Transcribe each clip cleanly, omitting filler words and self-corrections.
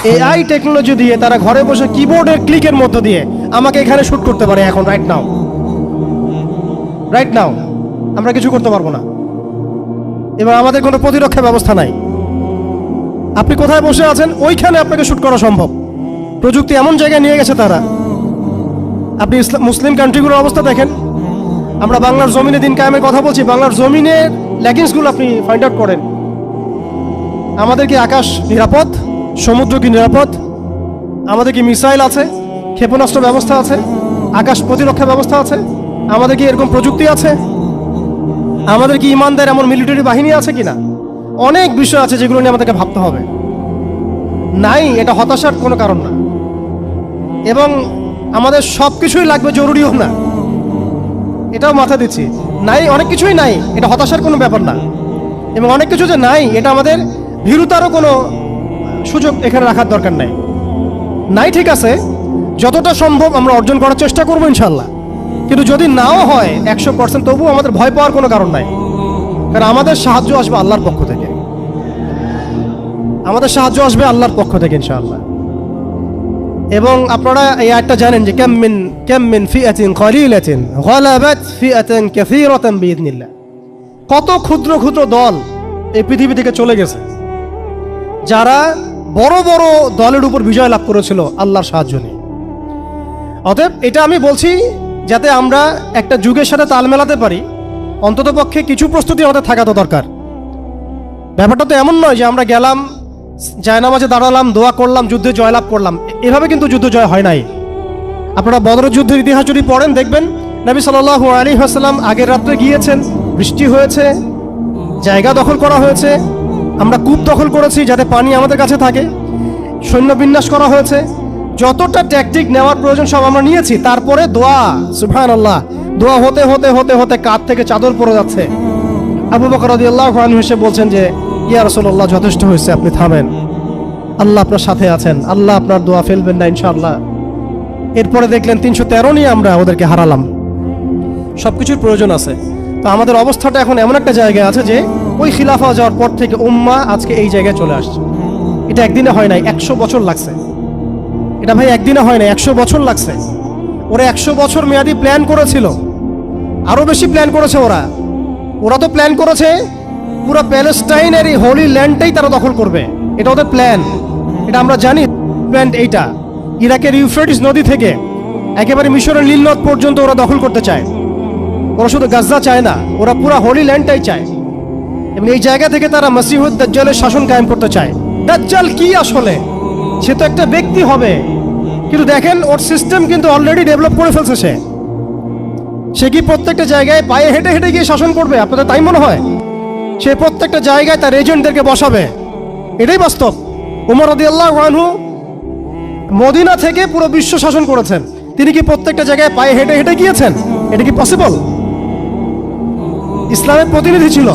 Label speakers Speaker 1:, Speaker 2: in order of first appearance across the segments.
Speaker 1: AI technology দিয়ে তারা ঘরে বসে কিবোর্ডের ক্লিকের মধ্য দিয়ে আমাকে এখানে শুট করতে পারে এখন রাইট নাও আমরা কিছু করতে পারবো না, এবং আমাদের কোনো প্রতিরক্ষা ব্যবস্থা নাই। আপনি কোথায় বসে আছেন ওইখানে আপনাকে শুট করা সম্ভব। প্রযুক্তি এমন জায়গায় নিয়ে গেছে তারা। আপনি মুসলিম কান্ট্রিগুলোর অবস্থা দেখেন। আমরা বাংলার জমিনে দিন কায়েমের কথা বলছি, বাংলার জমিনের ল্যাকিংসগুলো আপনি ফাইন্ড আউট করেন। আমাদের কি আকাশ নিরাপদ? সমুদ্র কি নিরাপদ? আমাদের কি মিসাইল আছে, ক্ষেপণাস্ত্র ব্যবস্থা আছে, আকাশ প্রতিরক্ষা ব্যবস্থা আছে? আমাদের কি এরকম প্রযুক্তি আছে? আমাদের কি ইমানদার এমন মিলিটারি বাহিনী আছে কিনা? অনেক বিষয় আছে যেগুলো নিয়ে আমাদেরকে ভাবতে হবে। নাই, এটা হতাশার কোনো কারণ না। এবং আমাদের সব কিছুই লাগবে, জরুরিও না, এটাও মাথা দিচ্ছি। নাই, অনেক কিছুই নাই, এটা হতাশার কোনো ব্যাপার না। এবং অনেক কিছু যে নাই, এটা আমাদের ভীরুতারও কোনো সুযোগ এখানে রাখার দরকার নাই। নাই, ঠিক আছে, যতটা সম্ভব আমরা অর্জন করার চেষ্টা করবো ইনশাল্লাহ। কিন্তু যদি নাও হয় 100%, তবুও আমাদের ভয় পাওয়ার কোনো কারণ নাই। কারণ আমাদের সাহায্য আসবে আল্লাহর পক্ষ থেকে, আমাদের সাহায্য আসবে আল্লাহর পক্ষ থেকে ইনশাআল্লাহ। এবং আপনারা এই আয়াতটা জানেন যে কাম মিন ফিআতিন কলিলাতিন গালাবাত ফিআতান কাসীরাতান বিইذنিল্লাহ। কত ক্ষুদ্র ক্ষুদ্র দল এই পৃথিবী থেকে চলে গেছে, যারা বড় বড় দলের উপর বিজয় লাভ করেছিল আল্লাহর সাহায্য নিয়ে। অতএব এটা আমি বলছি যাতে আমরা একটা যুগের সাথে তাল মেলাতে পারি, অন্ততপক্ষে কিছু প্রস্তুতি আমাদের থাকা তো দরকার। ব্যাপারটা তো এমন নয় যে আমরা গেলাম, জায়নামাজে দাঁড়ালাম, দোয়া করলাম, যুদ্ধে জয়লাভ করলাম। এভাবে কিন্তু যুদ্ধ জয় হয় নাই। আপনারা বদরের যুদ্ধের ইতিহাস যদি পড়েন দেখবেন, নবী সাল্লাল্লাহু আলাইহি ওয়াসাল্লাম আগের রাত্রে গিয়েছেন, বৃষ্টি হয়েছে, জায়গা দখল করা হয়েছে, আমরা কূপ দখল করেছি যাতে পানি আমাদের কাছে থাকে, সৈন্য বিন্যাস করা হয়েছে, যতটা ট্যাকটিক নেওয়ার প্রয়োজন সব আমরা নিয়েছি। তারপরে দোয়া, সুবহানাল্লাহ, দোয়া হতে হতে হতে হতে কাঁধ থেকে চাদর পড়ে যাচ্ছে। আবু বকর রাদিয়াল্লাহু আনহু এসে বলছেন যে ইয়া রাসূলুল্লাহ, যথেষ্ট হয়েছে, আপনি থামেন, আল্লাহ আপনার সাথে আছেন, আল্লাহ আপনার দোয়া ফেলবেন না ইনশাআল্লাহ। এরপরে দেখলেন 313 নিয়ে আমরা ওদেরকে হারালাম। সবকিছুর প্রয়োজন আছে। তো আমাদের অবস্থাটা এখন এমন একটা জায়গায় আছে যে ওই খিলাফা যাওয়ার পর থেকে উম্মাহ আজকে এই জায়গায় চলে আসছে। এটা একদিনে হয় নাই, 100 বছর লাগছে। এটা ভাই একদিনে হয় নাই, 100 বছর লাগছে। ওরা 100 বছর মেয়াদি প্ল্যান করেছিল, আরো বেশি প্ল্যান করেছে। ওরা তো প্ল্যান করেছে পুরো প্যালেস্টাইনের এই হোলি ল্যান্ডটাই তারা দখল করবে। এটা ওদের প্ল্যান, এটা আমরা জানি। প্ল্যান এইটা ইরাকের ইউফ্রেটিস নদী থেকে একেবারে মিশরের নীল নদ পর্যন্ত ওরা দখল করতে চায়। ওরা শুধু গাজা চায় না, ওরা পুরো হোলি ল্যান্ডটাই চায়। এবং এই জায়গা থেকে তারা মসিহুদ দাজ্জালের শাসন কায়েম করতে চায়। দাজ্জাল কি আসলে? সে তো একটা ব্যক্তি হবে, কিন্তু দেখেন ওর সিস্টেম কিন্তু অলরেডি ডেভেলপ করে ফেলছে। সে কি প্রত্যেকটা জায়গায় পায়ে হেঁটে হেঁটে গিয়ে শাসন করবে? আপনাদের তাই মনে হয়? সে প্রত্যেকটা জায়গায় তার এজেন্টদেরকে বসাবে, এটাই বাস্তব। ওমর রাদিয়াল্লাহু আনহু মদিনা থেকে পুরো বিশ্ব শাসন করেছেন। তিনি কি প্রত্যেকটা জায়গায় পায়ে হেঁটে হেঁটে গিয়েছেন? এটা কি পসিবল? ইসলামের প্রতিনিধি ছিল,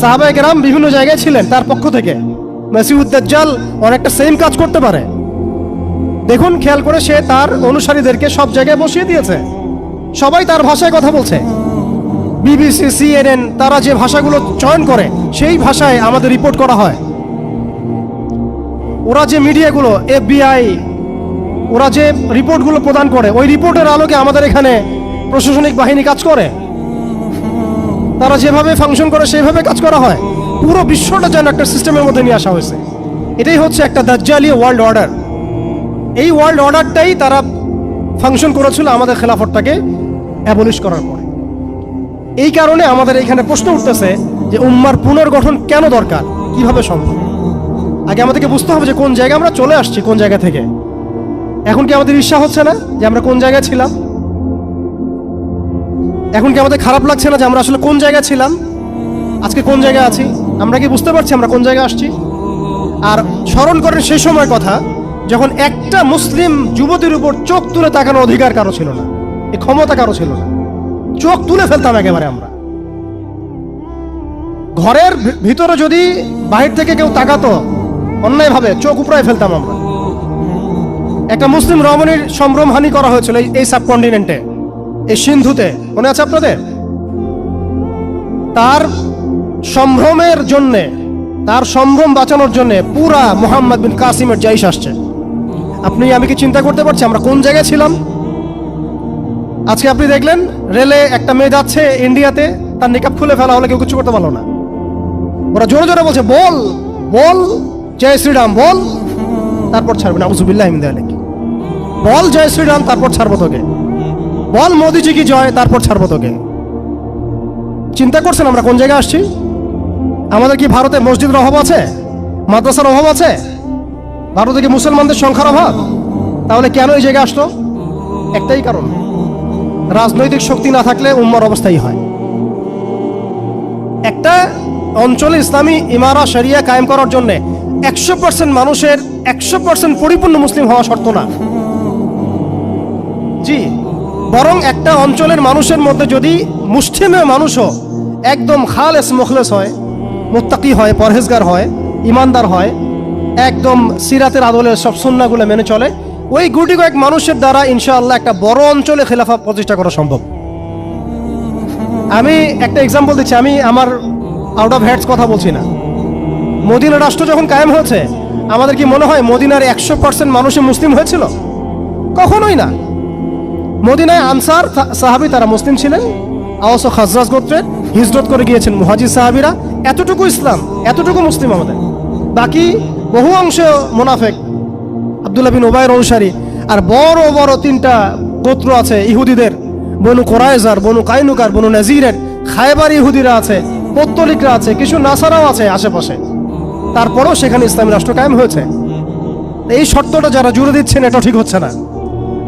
Speaker 1: সাহাবায়ে কেরাম বিভিন্ন জায়গায় ছিলেন তার পক্ষ থেকে। মসিহুদ দাজ্জাল অনেকটা সেম কাজ করতে পারে। দেখুন, খেয়াল করে, সে তার অনুসারীদেরকে সব জায়গায় বসিয়ে দিয়েছে। সবাই তার ভাষায় কথা বলছে। বিবিসি, CNN, তারা যে ভাষাগুলো চয়ন করে সেই ভাষায় আমাদের রিপোর্ট করা হয়। ওরা যে মিডিয়াগুলো, FBI, ওরা যে রিপোর্টগুলো প্রদান করে, ওই রিপোর্টের আলোকে আমাদের এখানে প্রশাসনিক বাহিনী কাজ করে। তারা যেভাবে ফাংশন করে সেইভাবে কাজ করা হয়। পুরো বিশ্বটা যেন একটা সিস্টেমের মধ্যে নিয়ে আসা হয়েছে। এটাই হচ্ছে একটা দাজ্জালি ওয়ার্ল্ড অর্ডার। এই ওয়ার্ল্ড অর্ডারটাই তারা ফাংশন করেছিল আমাদের খেলাফতটাকে অ্যাবলিশ করার পরে। এই কারণে আমাদের এখানে প্রশ্ন উঠতেছে যে উম্মার পুনর্গঠন কেন দরকার, কিভাবে সম্ভব? আগে আমাদেরকে বুঝতে হবে যে কোন জায়গায় আমরা চলে আসছি, কোন জায়গা থেকে। এখন কি আমাদের ঈর্ষা হচ্ছে না যে আমরা কোন জায়গায় ছিলাম? এখন কি আমাদের খারাপ লাগছে না যে আমরা আসলে কোন জায়গায় ছিলাম, আজকে কোন জায়গায় আছি? আমরা কি বুঝতে পারছি আমরা কোন জায়গায় আসছি? আর স্মরণ করেন সেই সময় কথা, যখন একটা মুসলিম যুবতীর উপর চোখ তুলে তাকানোর অধিকার কারো ছিল না, এই ক্ষমতা কারো ছিল না। চোখ তুলে ফেলতাম একেবারে আমরা। ঘরের ভিতরে যদি বাহির থেকে কেউ তাকাতো অন্যায়ভাবে, চোখ উপড়ায় ফেলতাম আমরা। একটা মুসলিম রমণীর সম্ভ্রমহানি করা হয়েছিল এই সাবকন্টিনেন্টে, এই সিন্ধুতে, মনে আছে আপনাদের? তার সম্ভ্রমের জন্যে তার সম্ভ্রম বাঁচানোর জন্য পুরা মুহাম্মদ বিন কাসিমের জাইশ আসছে। আপনি আমি কি চিন্তা করতে পারছি আমরা কোন জায়গায় ছিলাম? আজকে আপনি দেখলেন রেলে একটা মেয়ে যাচ্ছে ইন্ডিয়াতে, তার নিকাব খুলে ফেলা হলে কেউ কিছু করতে পারলো না। ওরা জোরে জোরে বলছে বল বল জয় শ্রীরাম বল, তারপর ছাড়বে না। আউযুবিল্লাহি মিন যালিক। বল জয় শ্রীরাম, তারপর ছাড়বো তোকে। বল মোদিজি কি জয়, তারপর ছাড়বো তোকে। চিন্তা করছেন আমরা কোন জায়গায় আসছি? আমাদের কি ভারতে মসজিদের অভাব আছে, মাদ্রাসার অভাব আছে? ভারতে কি মুসলমানদের সংখ্যার অভাব? তাহলে কেন এই জায়গায় আসলো? একটাই কারণ, রাজনৈতিক শক্তি না থাকলে উম্মার অবস্থাই হয়। একটা অঞ্চলে ইসলামী ইমারা শরিয়া কায়েম করার জন্য 100% মানুষের 100% পরিপূর্ণ মুসলিম হওয়া শর্ত না। জি, বরং একটা অঞ্চলের মানুষের মধ্যে যদি মুসলিমের মানুষও একদম খালেস মুখলেস হয়, মুত্তাকি হয়, পরহেজগার হয়, ইমানদার হয়, একদম সিরাতের আদলে সব সুন্নাহগুলো মেনে চলে, ওই গুটি কয়েক মানুষের দ্বারা ইনশাআল্লাহ একটা বড় অঞ্চলে খেলাফা প্রতিষ্ঠা করা সম্ভব। আমি একটা এক্সাম্পল দিচ্ছি, আমি আমার আউট অফ হেডস কথা বলছি না। মদিনা রাষ্ট্র যখন কায়েম হয়েছে, আমাদের কি মনে হয় মদিনার 100% মানুষই মুসলিম হয়েছিল? কখনোই না। মদিনায় আনসার সাহাবী তারা মুসলিম ছিলেন, আওস ও খাজরাজ গোত্রের, হিজরত করে গিয়েছেন মুহাজির সাহাবীরা। এতটুকু ইসলাম, এতটুকু মুসলিম আমাদের। বাকি বহু অংশ মুনাফিক, আব্দুল্লাহ বিন উবাইর অনুসারী, আর বড় বড় 3টা গোত্র আছে ইহুদিদের, বনু কোরাইজার, বনু কাইনুকার, বনু নাজিরের, খায়বার ইহুদিরা আছে, পত্তলিকরা আছে, কিছু নাসারাও আছে আশেপাশে। তারপরেও সেখানে ইসলামী রাষ্ট্র কায়েম হয়েছে। এই শর্তটা যারা জুড়ে দিচ্ছেন এটা ঠিক হচ্ছে না,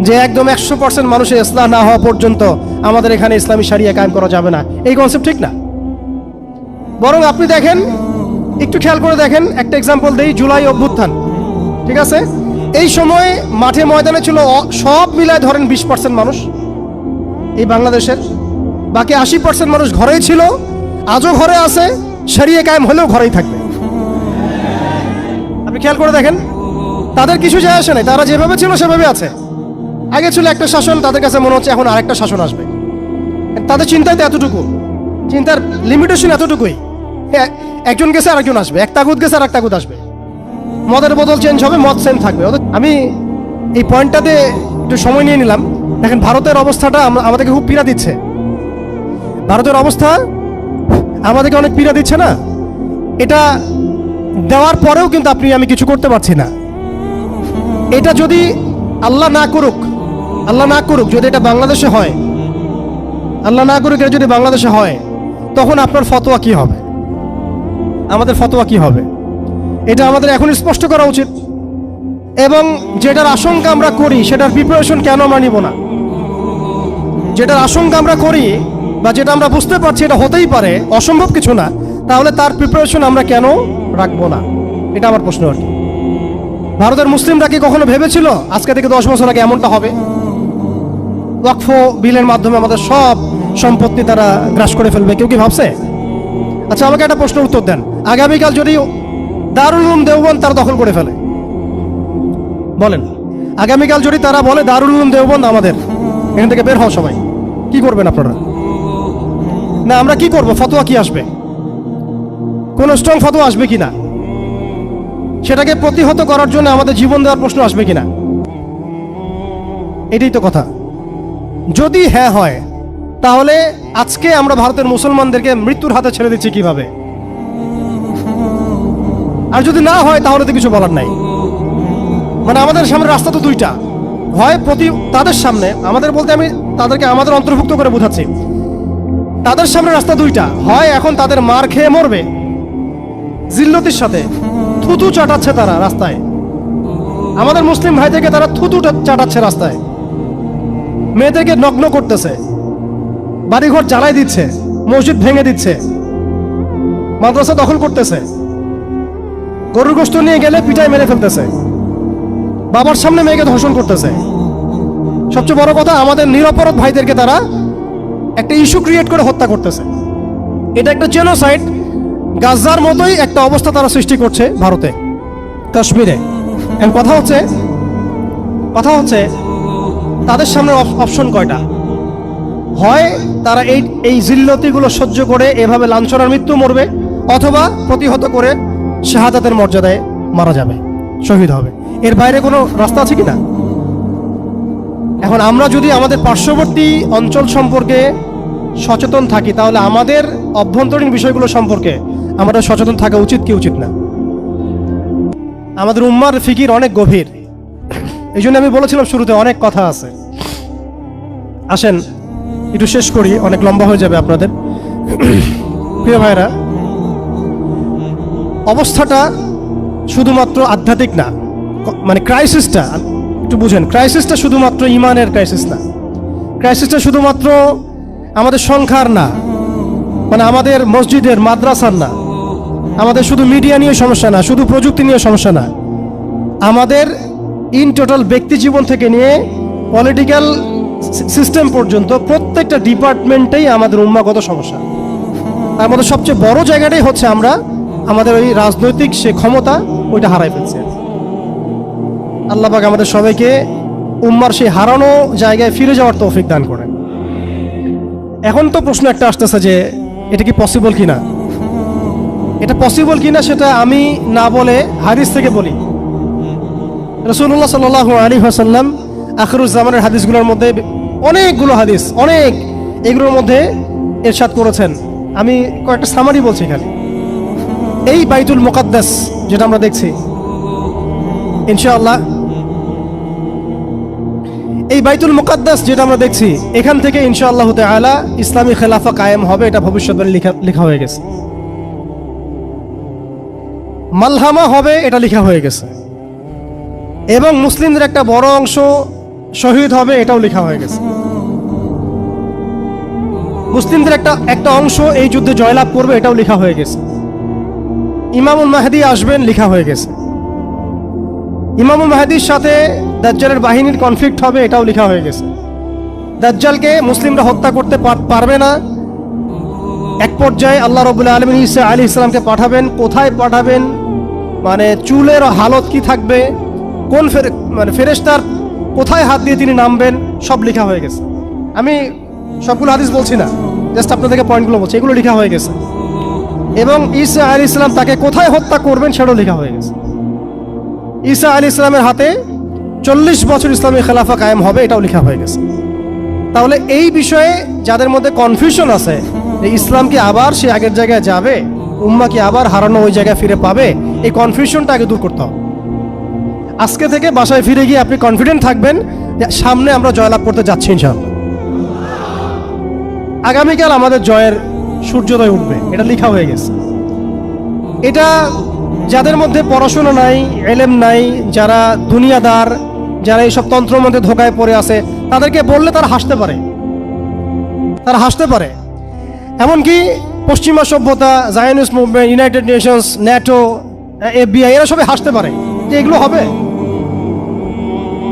Speaker 1: যে একদম 100% মানুষের ইসলাম না হওয়া পর্যন্ত আমাদের এখানে ইসলামী শরিয়া কায়েম করা যাবে না। এই কনসেপ্ট ঠিক না। বরং আপনি দেখেন, একটু খেয়াল করে দেখেন, একটা এক্সাম্পল দেই, জুলাই অভ্যুত্থান, ঠিক আছে? এই সময় মাঠে ময়দানে ছিল সব মিলায় ধরেন 20% মানুষ এই বাংলাদেশের, বাকি 80% মানুষ ঘরেই ছিল, আজও ঘরে আছে, শরিয়া কায়েম হলেও ঘরেই থাকবে। আপনি খেয়াল করে দেখেন, তাদের কিছু যায় আসে নাই, তারা যেভাবে ছিল সেভাবে আছে। আগে ছিল একটা শাসন, তাদের কাছে মনে হচ্ছে এখন আরেকটা শাসন আসবে। তাদের চিন্তায় তো এতটুকু, চিন্তার লিমিটেশন এতটুকুই। একজন গেছে আর একজন আসবে, এক তাগুত গেছে আর এক তাগুত আসবে, মদের বোতল চেঞ্জ হবে, মদ সেম থাকবে। আমি এই পয়েন্টটাতে একটু সময় নিয়ে নিলাম। দেখেন ভারতের অবস্থাটা আমাদেরকে খুব পীড়া দিচ্ছে। ভারতের অবস্থা আমাদেরকে অনেক পীড়া দিচ্ছে না? এটা দেওয়ার পরেও কিন্তু আপনি আমি কিছু করতে পারছি না। এটা যদি আল্লাহ না করুক, আল্লাহ না করুক, যদি এটা বাংলাদেশে হয়, আল্লাহ না করুক, এটা যদি বাংলাদেশে হয়, তখন আপনার ফতোয়া কি হবে, আমাদের ফতোয়া কি হবে, এটা আমাদের এখন স্পষ্ট করা উচিত। এবং যেটার আশঙ্কা আমরা করি সেটার প্রিপারেশন কেন আমরা নিব না? যেটার আশঙ্কা আমরা করি বা যেটা আমরা বুঝতে পারছি এটা হতেই পারে, অসম্ভব কিছু না, তাহলে তার প্রিপারেশন আমরা কেন রাখবো না? এটা আমার প্রশ্ন আর কি। ভারতের মুসলিমরা কি কখনো ভেবেছিল আজকে থেকে 10 বছর আগে এমনটা হবে? ওয়াকফ বিলের মাধ্যমে আমাদের সব সম্পত্তি তারা গ্রাস করে ফেলবে, কেউ কি ভাবছে? আচ্ছা আমাকে একটা প্রশ্নের উত্তর দেন, আগামীকাল যদি দারুল উলুম দেওবন্দ তারা দখল করে ফেলে, বলেন, আগামীকাল যদি তারা বলে দারুল উলুম দেওবন্দ আমাদের, এখান থেকে বের হও সবাই, কি করবেন আপনারা? না আমরা কি করব? ফতোয়া কি আসবে? কোন স্ট্রং ফতোয়া আসবে কিনা? সেটাকে প্রতিহত করার জন্য আমাদের জীবন দেওয়ার প্রশ্ন আসবে কিনা? এটাই তো কথা। যদি হ্যাঁ হয়, তাহলে আজকে আমরা ভারতের মুসলমানদেরকে মৃত্যুর হাতে ছেড়ে দিচ্ছি কিভাবে? আর যদি না হয় তাহলে তো কিছু বলার নাই। মানে আমাদের সামনে রাস্তা তো দুইটা, হয় তাদের সামনে, আমাদের বলতে আমি তাদেরকে আমাদের অন্তর্ভুক্ত করে বোঝাচ্ছি, তাদের সামনে রাস্তা দুইটা, হয় এখন তাদের মার খেয়ে মরবে জিল্লতির সাথে, থুতু চাটাচ্ছে তারা রাস্তায়, আমাদের মুসলিম ভাইদেরকে তারা থুতু চাটাচ্ছে রাস্তায়, মেয়েদেরকে নগ্ন করতেছে, বাড়িঘর জ্বালাই দিচ্ছে, মসজিদ ভেঙে দিচ্ছে, মাদ্রাসা দখল করতেছে, গরুর গোশত নিয়ে গেলে পিটায় মেরে ফেলতেছে, বাবার সামনে মেয়েকে ধর্ষণ করতেছে। সবচেয়ে বড় কথা, আমাদের নিরপরাধ ভাইদেরকে তারা একটা ইস্যু ক্রিয়েট করে হত্যা করতেছে। এটা একটা জেনোসাইড, গাজার মতোই একটা অবস্থা তারা সৃষ্টি করছে ভারতে, কাশ্মীরে। কথা হচ্ছে তাদের সামনে অপশন কয়টা? হয় তারা এই জিল্লতিগুলো সহ্য করে এভাবে লাঞ্ছনার মৃত্যু মরবে, অথবা প্রতিহত করে শাহাদাতের মর্যাদায় মারা যাবে, শহীদ হবে। এর বাইরে কোনো রাস্তা আছে কি না? এখন আমরা যদি আমাদের পার্শ্ববর্তী অঞ্চল সম্পর্কে সচেতন থাকি, তাহলে আমাদের অভ্যন্তরীণ বিষয়গুলো সম্পর্কে আমাদের সচেতন থাকা উচিত কি উচিত না? আমাদের উম্মার ফিকির অনেক গভীর। এই জন্য আমি বলেছিলাম শুরুতে অনেক কথা আছে। আসেন একটু শেষ করি, অনেক লম্বা হয়ে যাবে আপনাদের। প্রিয় ভাইরা, অবস্থাটা শুধুমাত্র আধ্যাত্মিক না, মানে ক্রাইসিসটা একটু বুঝেন। ক্রাইসিসটা শুধুমাত্র ইমানের ক্রাইসিস না, ক্রাইসিসটা শুধুমাত্র আমাদের সংখ্যার না, মানে আমাদের মসজিদের মাদ্রাসার না, আমাদের শুধু মিডিয়া নিয়ে সমস্যা না, শুধু প্রযুক্তি নিয়ে সমস্যা না, আমাদের ইন টোটাল ব্যক্তি জীবন থেকে নিয়ে পলিটিক্যাল সিস্টেম পর্যন্ত প্রত্যেকটা ডিপার্টমেন্টেই আমাদের উম্মাগত সমস্যা। তার মধ্যে সবচেয়ে বড় জায়গাটাই হচ্ছে আমরা আমাদের ওই রাজনৈতিক সে ক্ষমতা ওইটা হারাই ফেলছি। আল্লাহ পাক আমাদের সবাইকে উম্মার সেই হারানো জায়গায় ফিরে যাওয়ার তৌফিক দান করেন। এখন তো প্রশ্ন একটা আসতেছে যে এটা কি পসিবল কিনা। এটা পসিবল কিনা সেটা আমি না বলে হাদিস থেকে বলি। রাসূলুল্লাহ সাল্লাল্লাহু আলাইহি ওয়াসাল্লাম আখিরুজ্জামানের হাদিসগুলোর মধ্যে অনেকগুলো হাদিস, অনেক এগুলোর মধ্যে ইরশাদ করেছেন। আমি কয়েকটা সামারি বলছি এখানে। এই বাইতুল মুকাদ্দাস যেটা আমরা দেখছি, ইনশাআল্লাহ এই বাইতুল মুকাদ্দাস যেটা আমরা দেখছি, এখান থেকে ইনশাআল্লাহ তাআলা ইসলামী খেলাফা কায়েম হবে, এটা ভবিষ্যৎবাণী লেখা হয়ে গেছে। মালহামা হবে, এটা লেখা হয়ে গেছে। এবং মুসলিমদের একটা বড় অংশ শহীদ হবে, এটাও লেখা হয়ে গেছে। মুসলিমদের একটা অংশ এই যুদ্ধে জয়লাভ করবে, এটাও লেখা হয়ে গেছে। ইমামুল মাহদী আসবেন, লেখা হয়ে গেছে। ইমামুল মাহদীর সাথে দাজ্জালের বাহিনীর কনফ্লিক্ট হবে, এটাও লেখা হয়ে গেছে। দাজ্জালকে মুসলিমরা হত্যা করতে পারবে না। এক পর্যায়ে আল্লাহ রাব্বুল আলামিন ঈসা আলাইহিস সালামকে পাঠাবেন। কোথায় পাঠাবেন, মানে চুলের হালত কি থাকবে, কোন ফেরেশতার কোথায় হাত দিয়ে তিনি নামবেন, সব লেখা হয়ে গেছে। আমি সবগুলো হাদিস বলছি না, জাস্ট আপনাদেরকে পয়েন্টগুলো বলছি। এগুলো লেখা হয়ে গেছে। এবং ঈসা আলাইহিস সালাম তাকে কোথায় হত্যা করবেন সেটাও লেখা হয়ে গেছে। ঈসা আলাইহিস সালামের হাতে 40 বছর ইসলামী খেলাফা কায়েম হবে, এটাও লেখা হয়ে গেছে। তাহলে এই বিষয়ে যাদের মধ্যে কনফিউশন আছে, এই ইসলাম কি আবার সে আগের জায়গায় যাবে, উম্মাহ কি আবার হারানো ওই জায়গায় ফিরে পাবে, এই কনফিউশনটা আগে দূর করতে হবে। আজকে থেকে বাসায় ফিরে গিয়ে আপনি কনফিডেন্ট থাকবেন যে সামনে আমরা জয়লাভ করতে যাচ্ছি ইনশাআল্লাহ। আগামীকাল আমাদের জয়ের সূর্যোদয় উঠবে, এটা লেখা হয়ে গেছে। এটা যাদের মধ্যে পড়াশোনা নাই, এলেম নাই, যারা দুনিয়াদার, যারা এইসব তন্ত্রের মধ্যে ধোকায় পড়ে আছে, তাদেরকে বললে তারা হাসতে পারে, তারা হাসতে পারে। এমনকি পশ্চিমা সভ্যতা, Zionist movement, United Nations, NATO, FBI, এরা সবাই হাসতে পারে যে এগুলো হবে।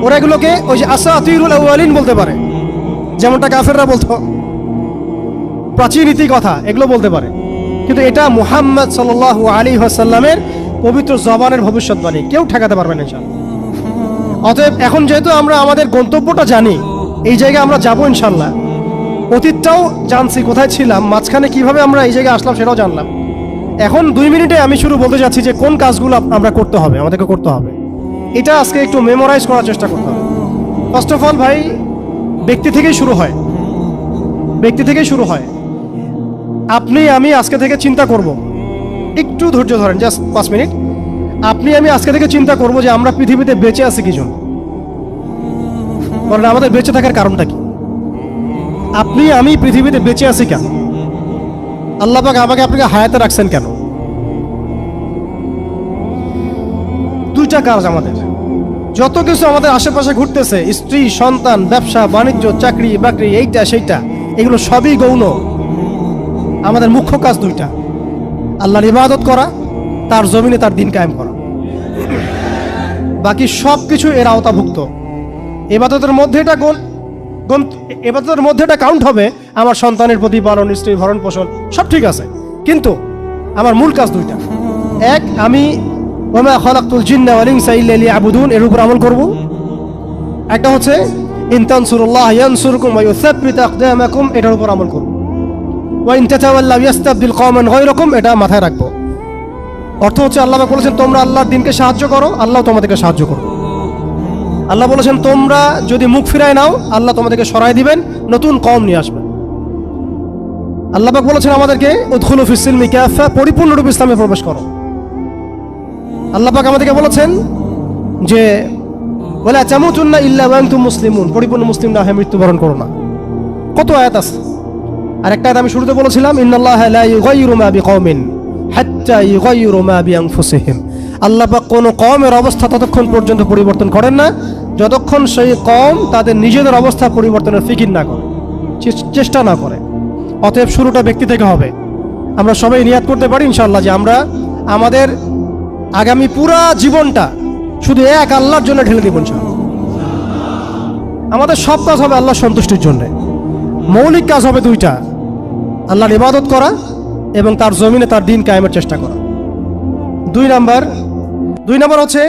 Speaker 1: ওরা এগুলোকে ওই যে আসাতিরুল আউয়ালিন বলতে পারে, যেমনটা কাফেররা বলতো, প্রাচীন রীতি কথা, এগুলো বলতে পারে। কিন্তু এটা মুহাম্মদ সাল্লাল্লাহু আলাইহি ওয়াসাল্লামের পবিত্র জবানের ভবিষ্যৎবাণী, কেউ ঠেকাতে পারবে না ইনশাআল্লাহ। অতএব এখন যেহেতু আমরা আমাদের গন্তব্যটা জানি, এই জায়গায় আমরা যাবো ইনশাআল্লাহ, অতীতটাও জানছি কোথায় ছিলাম, মাঝখানে কিভাবে আমরা এই জায়গায় আসলাম সেটাও জানলাম। এখন 2 মিনিটে আমি শুরু বলতে যাচ্ছি যে কোন কাজগুলো আমরা করতে হবে, আমাদেরকে করতে হবে। এটা আজকে একটু মেমোরাইজ করার চেষ্টা করতে হবে। ফার্স্ট অফ অল ভাই, ব্যক্তি থেকেই শুরু হয়, ব্যক্তি থেকেই শুরু হয়। আপনি আমি আজকে থেকে চিন্তা করব, একটু ধৈর্য ধরেন, জাস্ট 5 মিনিট। আপনি আমি আজকে থেকে চিন্তা করব যে আমরা পৃথিবীতে বেঁচে আছি কি জন্য, বলেন আমাদের বেঁচে থাকার কারণটা কি? আপনি আমি পৃথিবীতে বেঁচে আছি কেন? আল্লাহ পাক আমাকে আপনাকে হায়াতে রাখছেন কেন? 2টা কাজ আমাদের। যত কিছু আমাদের আশেপাশে ঘুরতেছে, স্ত্রী, সন্তান, ব্যবসা বাণিজ্য, চাকরি বাকরি, এইটা সেইটা, এগুলো সবই গৌণ। আমাদের মুখ্য কাজ 2টা, আল্লাহর ইবাদত করা, তার জমিনে তার দিন কায়েম করা। বাকি সব কিছু এর আওতাভুক্ত। ইবাদতের মধ্যে এটা এবাদতের মধ্যে এটা কাউন্ট হবে। আমার সন্তানের প্রতিপালন, স্ত্রী ভরণ পোষণ সব ঠিক আছে, কিন্তু আমার মূল কাজ 2টা। এক, আমি ওয়া মা খালাকতুল জিন্না ওয়াল ইনসা ইল্লা লিয়াবুদুন, এর উপর আমল করব। একটা হচ্ছে ইন তানসুরুল্লাহ ইয়ানসুরকুম ওয়া ইউসাব্বিত আকদামাকুম, এটার উপর আমল করব। ওয়া ইন তাতাওয়াল্লাউ ইস্তাবদিল কওমান গায়রাকুম, এটা মাথায় রাখবো। অর্থ হচ্ছে আল্লাহ পাক বলেছেন তোমরা আল্লাহর দ্বীনকে সাহায্য করো, আল্লাহ তোমাদেরকে সাহায্য করো। আল্লাহ বলেছেন তোমরা যদি মুখ ফিরায় নাও, আল্লাহ তোমাদেরকে সরাই দিবেন, নতুন কওম নিয়ে আসবেন। আল্লাহ পাক বলেছেন আমাদেরকে উদখুলু ফিস সিলমি কাফা, পরিপূর্ণরূপে ইসলামে প্রবেশ করো। আল্লাহ পাক আমাদেরকে বলেছেন যে ওয়ালা তামুতুন্না ইল্লা ওয়া আনতুম মুসলিমুন, পরিপূর্ণ মুসলিম না হয়ে মৃত্যুবরণ করো না। কত আয়াত আছে। আর একটা আয়াত আমি শুরুতে বলেছিলাম ইন্নাল্লাহা লা ইউগাইয়িরু মা বিকওমিন হাত্তা ইউগাইয়িরু মা বিআনফুসিহিম। আল্লাহ পাক কোন কওমের অবস্থা ততক্ষণ পর্যন্ত পরিবর্তন করেন না যতক্ষণ সেই কওম তাদের নিজেদের অবস্থা পরিবর্তনের ফিকির না করে, চেষ্টা না করে। অতএব শুরুটা ব্যক্তি থেকে হবে। আমরা সবাই নিয়াত করতে পারি ইনশাআল্লাহ যে আমরা আমাদের আগামী পুরা জীবনটা শুধু এক আল্লাহর জন্য ঢেলে দিব ইনশাআল্লাহ। আমাদের সব কাজ হবে আল্লাহর সন্তুষ্টির জন্য। মৌলিক কাজ হবে দুইটা, আল্লাহর ইবাদত করা এবং তার জমিনে তার দ্বীন কায়েমের চেষ্টা করা। দুই নাম্বার হচ্ছে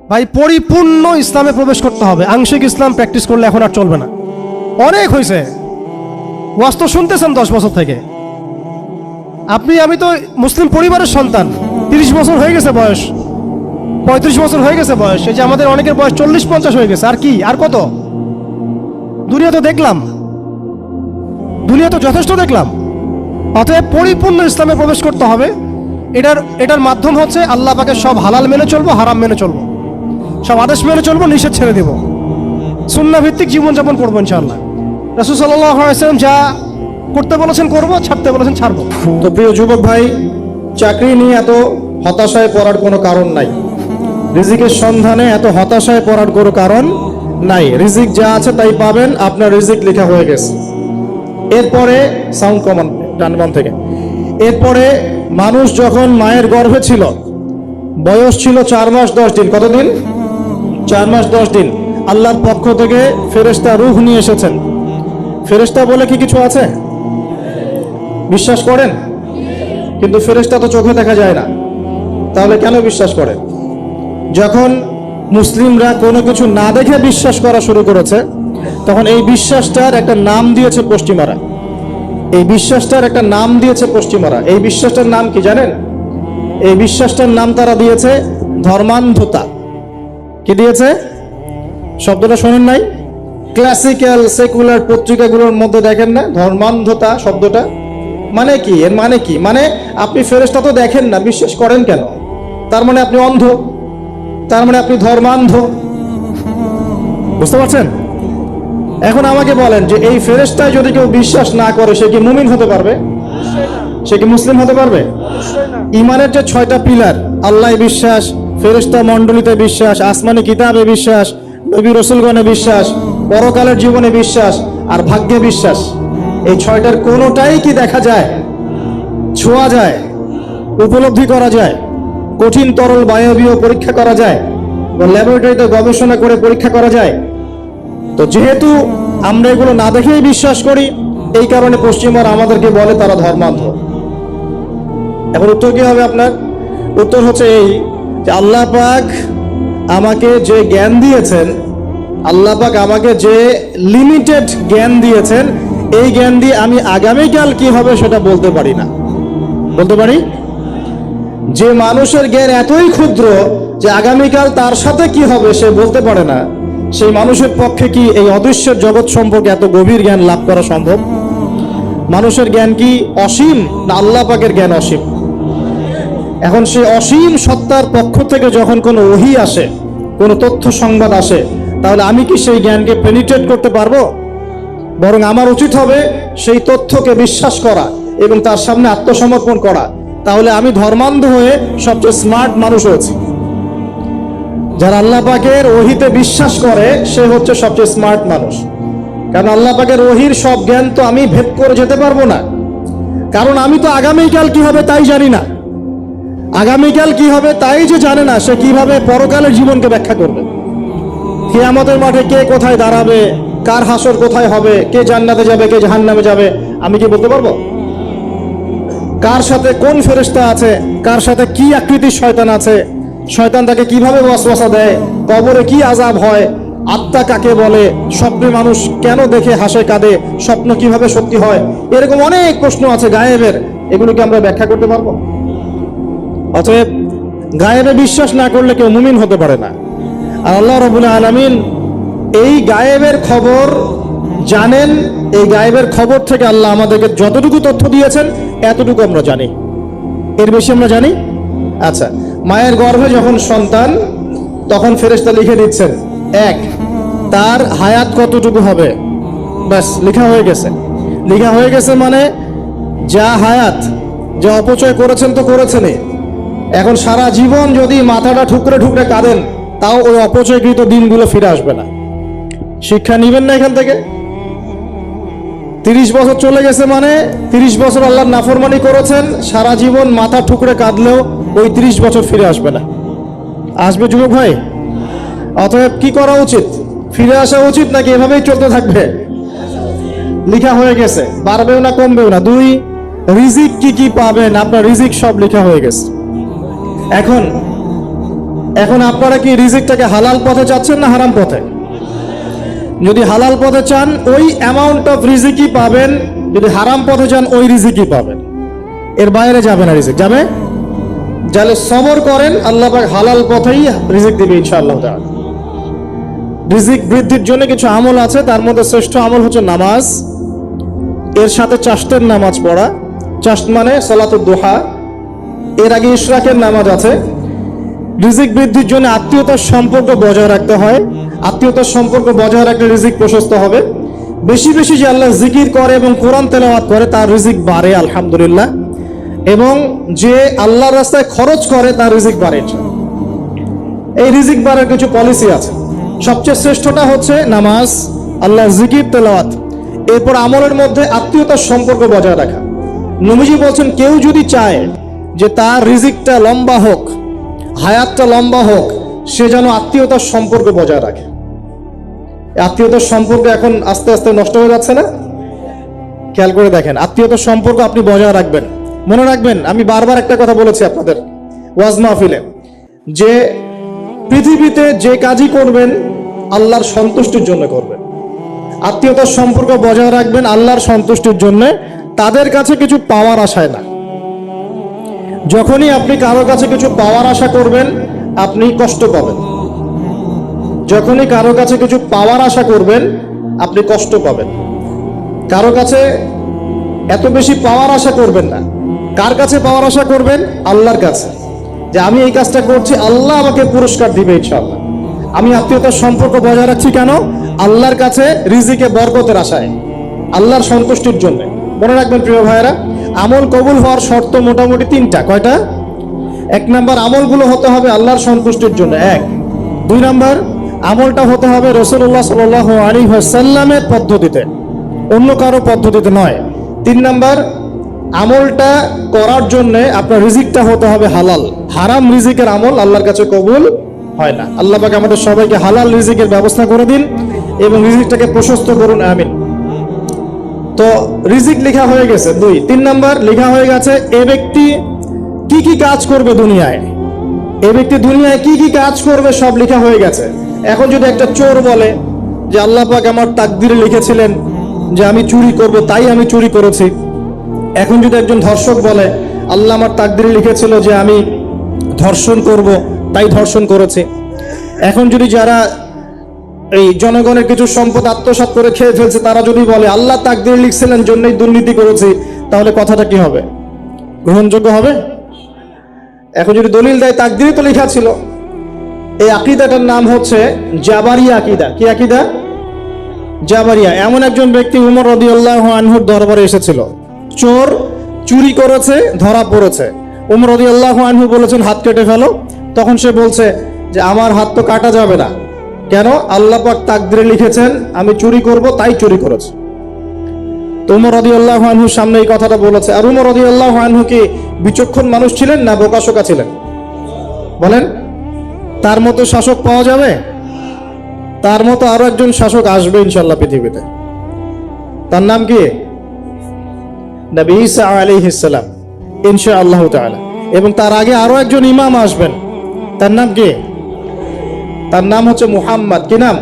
Speaker 1: ভাই পরিপূর্ণ ইসলামে প্রবেশ করতে হবে। আংশিক ইসলাম প্র্যাকটিস করলে এখন আর চলবে না, অনেক হয়েছে। ওয়াজ তো শুনতেছেন 10 বছর থেকে। আমি তো মুসলিম পরিবারের সন্তান, 30 বছর হয়ে গেছে বয়স, 35 বছর হয়ে গেছে বয়স। এই যে আমাদের অনেকের বয়স 40-50 হয়ে গেছে। আর কি, আর কত? দুনিয়া তো দেখলাম, দুনিয়া তো যথেষ্ট দেখলাম। অতএব পরিপূর্ণ ইসলামে প্রবেশ করতে হবে। এটার মাধ্যম হচ্ছে আল্লাহ পাকের সব হালাল মেনে চলবো, হারাম মেনে চলবো, সব আদেশ মেনে চলবো, নিষেধ ছেড়ে দেবো, সুন্নাহ ভিত্তিক জীবনযাপন করবো ইনশাআল্লাহ। রাসূল সাল্লাল্লাহু আলাইহি ওয়াসাল্লাম যা করতে বলেছেন করবো, ছাড়তে বলেছেন ছাড়বো।
Speaker 2: তো প্রিয় যুবক ভাই, চাকরি নিয়ে এত হতাশায় পড়ার কোনো কারণ নাই, রিজিকের সন্ধানে এত হতাশায় পড়ার কোনো কারণ নাই। রিজিক যা আছে তাই পাবেন, আপনার রিজিক লেখা হয়ে গেছে। এরপরে সাউন্ড কমান ডানবাম থেকে। এরপরে মানুষ যখন মায়ের গর্ভে ছিল, বয়স ছিল 4 মাস 10 দিন। কতদিন? 4 মাস 10 দিন। আল্লাহর পক্ষ থেকে ফেরেশতা রূহ নিয়ে এসেছেন। ফেরেশতা বলে কি কিছু আছে? বিশ্বাস করেন? কিন্তু ফেরেশতা তো চোখে দেখা যায় না, তাহলে কেন বিশ্বাস করেন? যখন মুসলিমরা কোনো কিছু না দেখে বিশ্বাস করা শুরু করেছে, তখন এই বিশ্বাসটার একটা নাম দিয়েছে পশ্চিমারা। এই বিশ্বাসটার একটা নাম দিয়েছে পশ্চিমারা। এই বিশ্বাসটার নাম কি জানেন? এই বিশ্বাসটার নাম তারা দিয়েছে ধর্মান্ধতা। কি দিয়েছে? শব্দটা শোনেন নাই? ক্লাসিক্যাল সেকুলার পত্রিকাগুলোর মধ্যে দেখেন না ধর্মান্ধতা শব্দটা? মানে কি? এর মানে কি? মানে আপনি ফেরেশতা তো দেখেন না, বিশ্বাস করেন কেন? তার মানে আপনি অন্ধ, তার মানে আপনি ধর্মান্ধ। বুঝতে পারছেন? এখন আমাকে বলেন যে এই ফেরেশতায় যদি কেউ বিশ্বাস না করে, সে কি মুমিন হতে পারবে? সে কি মুসলিম হতে পারবে? ইমানের যে 6টা পিলার, আল্লাহ বিশ্বাস, ফেরেশতা মণ্ডলীতে বিশ্বাস, আসমানি কিতাবে বিশ্বাস, নবী রাসূলগণে বিশ্বাস, পরকালের জীবনে বিশ্বাস আর ভাগ্যে বিশ্বাস, এই 6টার কোনোটাই কি দেখা যায়, ছোঁয়া যায়, উপলব্ধি করা যায়? কঠিন তরল বায়বীয় পরীক্ষা করা যায়, ল্যাবরেটরিতে গবেষণা করে পরীক্ষা করা যায়? তো যেহেতু আমরা এগুলো না দেখেই বিশ্বাস করি, এই কারণে পশ্চিমরা আমাদেরকে বলে তারা ধর্মান্ধ। এখন উত্তর কি হবে আপনার? উত্তর হচ্ছে এই যে আল্লাহ পাক আমাকে যে জ্ঞান দিয়েছেন, আল্লাহ পাক আমাকে যে লিমিটেড জ্ঞান দিয়েছেন, এই জ্ঞান দিয়ে আমি আগামীকাল কি হবে সেটা বলতে পারি না। বলতে পারি? যে মানুষের জ্ঞান এতই ক্ষুদ্র যে আগামীকাল তার সাথে কি হবে সে বলতে পারে না, সেই মানুষের পক্ষে কি এই অদৃশ্যের জগৎ সম্পর্কে এত গভীর জ্ঞান লাভ করা সম্ভব? মানুষের জ্ঞান কি অসীম না আল্লাহ পাকের জ্ঞান অসীম? এখন সেই অসীম সত্তার পক্ষ থেকে যখন কোনো ওহী আসে, কোনো তথ্য সংবাদ আসে, তাহলে আমি কি সেই জ্ঞানকে পেনিট্রেট করতে পারবো? বরং আমার উচিত হবে সেই তথ্যকে বিশ্বাস করা এবং তার সামনে আত্মসমর্পণ করা। তাহলে আমি ধর্মান্ধ হয়ে সবচেয়ে স্মার্ট মানুষ হয়েছি। যারা আল্লাহ পাকের ওহীতে বিশ্বাস করে সে হচ্ছে সবচেয়ে স্মার্ট মানুষ। কারণ আল্লাহ পাকের ওহীর সব জ্ঞান তো আমি ভেদ করে যেতে পারবো না, কারণ আমি তো আগামীকাল কি হবে তাই জানি না। আগামীকাল কি হবে তাই যে জানে না, সে কিভাবে পরকালের জীবনকে ব্যাখ্যা করবে? কিয়ামতের মাঠে কে কোথায় দাঁড়াবে, কার হাসর কোথায় হবে, কে জান্নাতে যাবে কে জাহান্নামে যাবে, আমি কি বলতে পারবো? কার সাথে কোন ফেরেশতা আছে, কার সাথে কি আকৃতির শয়তান আছে, শয়তান তাকে কিভাবে ওয়াসওয়াসা দেয়, কবরে কি আযাব হয়, আত্মা কাকে বলে, স্বপ্নে মানুষ কেন দেখে হাসে কাঁদে, স্বপ্ন কিভাবে সত্যি হয়, এরকম অনেক প্রশ্ন আছে গায়েবের। এগুলোকে আমরা ব্যাখ্যা করতে পারবো? অতএব গায়েবে বিশ্বাস না করলে কেউ মুমিন হতে পারে না। আর আল্লাহ রাব্বুল আলামিন এই গায়েবের খবর জানেন। এই গায়েবের খবর থেকে আল্লাহ আমাদেরকে যতটুকু তথ্য দিয়েছেন এতটুকু আমরা জানি, এর বেশি আমরা জানি। আচ্ছা, মায়ের গর্ভে যখন সন্তান, তখন ফেরেশতা লিখে দিচ্ছেন এক, তার হায়াত কতটুকু হবে, ব্যাস লেখা হয়ে গেছে। লেখা হয়ে গেছে মানে যা হায়াত, যা অপচয় করেছেন তো করেছেনই। এখন সারা জীবন যদি মাথাটা ঠুকরে ঠুকরে কাঁদেন, তাও ওই অপচয়কৃত দিনগুলো ফিরে আসবে না। শিক্ষা নিবেন না এখান থেকে? 30 বছর চলে গেছে মানে 30 বছর আল্লাহর নাফরমানি করেছেন, সারা জীবন মাথা ঠুকরে কাঁদলেও ওই 30 বছর ফিরে আসবে না। আসবে যুবক ভাই? অতএব কি করা উচিত? ফিরে আসা উচিত নাকি এভাবেই চলতে থাকবে? লেখা হয়ে গেছে, বাড়বেও না কমবেও না। 2, রিজিক কি কি পাবেন, আপনার রিজিক সব লেখা হয়ে গেছে। এখন আপনারা কি রিজিকটাকে হালাল পথে চাচ্ছেন না হারাম পথে? যদি হালাল পথে চান ওই অ্যামাউন্ট অফ রিজিকই পাবেন, যদি হারাম পথে চান ওই রিজিকই পাবেন, এর বাইরে যাবে না রিজিক। যাবে? যাহলে সবর করেন, আল্লাহ পাক হালাল পথেই রিজিক দিবে ইনশাআল্লাহ তাআলা। রিজিক বৃদ্ধির জন্য কিছু আমল আছে, তার মধ্যে শ্রেষ্ঠ আমল হচ্ছে নামাজ, এর সাথে চাশতের নামাজ পড়া। চাশত মানে সালাতুদ দুহা, এর আগে ইশরাকের নামাজ আছে। রিজিক বৃদ্ধির জন্য আত্মীয়তার সম্পর্ক বজায় রাখতে হয়, আত্মীয়তার সম্পর্ক বজায় রাখলে রিজিক প্রশস্ত হবে। বেশি বেশি যে আল্লাহ জিকির করে এবং কোরআন তেলাওয়াত করে তার রিজিক বাড়ে আলহামদুলিল্লাহ, এবং যে আল্লাহর রাস্তায় খরচ করে তার রিজিক বাড়ে। এই রিজিক বাড়ার কিছু পলিসি আছে। সবচেয়ে শ্রেষ্ঠটা হচ্ছে নামাজ, আল্লাহর জিকির, তেলাওয়াত। এরপর আমলের মধ্যে আত্মীয়তার সম্পর্ক বজায় রাখা। নবীজি বলছেন কেউ যদি চায় যে তার রিজিকটা লম্বা হোক, হায়াতটা লম্বা হোক, সে যেন আত্মীয়তার সম্পর্ক বজায় রাখে। আত্মীয়তার সম্পর্ক এখন আস্তে আস্তে নষ্ট হয়ে যাচ্ছে না? খেয়াল করে দেখেন, আত্মীয়তার সম্পর্ক আপনি বজায় রাখবেন। মনে রাখবেন, আমি বারবার একটা কথা বলেছি আপনাদের ওয়াজ মাহফিলে, যে পৃথিবীতে যে কাজই করবেন আল্লাহর সন্তুষ্টির জন্য করবেন। আত্মীয়তার সম্পর্ক বজায় রাখবেন আল্লাহর সন্তুষ্টির জন্য, তাদের কাছে কিছু পাওয়ার আশায় না। যখনই আপনি কারো কাছে কিছু পাওয়ার আশা করবেন আপনি কষ্ট পাবেন। যখনই কারো কাছে কিছু পাওয়ার আশা করবেন আপনি কষ্ট পাবেন। কারো কাছে এত বেশি পাওয়ার আশা করবেন না। কার কাছে পাওয়ার আশা করবেন? আল্লাহর কাছে, যে আমি এই কাজটা করছি, আল্লাহ আমাকে পুরস্কার দিবে ইনশাআল্লাহ। আমি আত্মীয়তার সম্পর্ক বজায় রাখছি কেন? আল্লাহর কাছে রিজিকে বরকতের আশায়, আল্লাহর সন্তুষ্টির জন্য। মনে রাখবেন প্রিয় ভাইয়েরা, আমল কবুল হওয়ার শর্ত মোটামুটি 3টা। কয়টা? 1 নাম্বার, আমলগুলো হতে হবে আল্লাহর সন্তুষ্টির জন্য। 1। 2 নাম্বার, আমলটা হতে হবে রাসূলুল্লাহ সাল্লাল্লাহু আলাইহি ওয়াসাল্লামের পদ্ধতিতে, অন্য কারো পদ্ধতিতে নয়। 3 নাম্বার, আমলটা করার জন্য আপনার রিজিকটা হতে হবে হালাল। হারাম রিজিকের আমল আল্লাহর কাছে কবুল হয় না। আল্লাহ পাক আমাদের সবাইকে হালাল রিজিকের ব্যবস্থা করে দিন এবং রিজিকটাকে প্রশস্ত করুন, আমিন। তো রিজিক লেখা হয়ে গেছে 2। 3 নাম্বার লেখা হয়ে গেছে এ ব্যক্তি কি কি কাজ করবে দুনিয়ায়, এ ব্যক্তি দুনিয়ায় কি কি কাজ করবে সব লেখা হয়ে গেছে। এখন যদি একটা চোর বলে যে আল্লাহ পাক আমার তাকদিরে লিখেছিলেন যে আমি চুরি করব, তাই আমি চুরি করেছি। এখন যদি একজন ধর্ষক বলে আল্লাহ আমার তাকদিরে লিখেছিল যে আমি ধর্ষণ করব, তাই ধর্ষণ করেছে। এখন যদি যারা এই জনগণের কিছু সম্পদ আত্মসাৎ করে খেয়ে ফেলছে তারা যদি বলে আল্লাহ তাকদিরে লিখছিলেন জন্যই দুর্নীতি করেছি, তাহলে কথাটা কি হবে? গ্রহণযোগ্য হবে? এখন যদি দলিল দেয় তাকদিরে তো লেখা ছিল। এই আকীদাটার নাম হচ্ছে জাবারিয়া আকীদা। কি আকীদা? জাবারিয়া। এমন একজন ব্যক্তি উমর রাদিয়াল্লাহু আনহুর দরবারে এসেছিল, চোর চুরি করেছে, ধরা পড়েছে। উমর রাদিয়াল্লাহু আনহু বলেছেন হাত কেটে ফেলো। তখন সে বলছে যে আমার হাত তো কাটা যাবে না। কেন? আল্লাহ পাক তাকদিরে লিখেছেন আমি চুরি করব, তাই চুরি করেছে। তো উমর রাদিয়াল্লাহু আনহুর সামনে এই কথাটা বলেছে। আর উমর রাদিয়াল্লাহু আনহু কি বিচক্ষণ মানুষ ছিলেন না বোকাশোকা ছিলেন? বলেন, তার মতো শাসক পাওয়া যাবে? তার মতো আরো একজন শাসক আসবে ইনশাআল্লাহ পৃথিবীতে। তার নাম কি? নবী ঈসা আলাইহিস সালাম ইনশাআল্লাহ তাআলা। এবং তার আগে আরো একজন ইমাম আসবেন। তার নাম কি? তার নাম হচ্ছে মুহাম্মদ। কি নাম?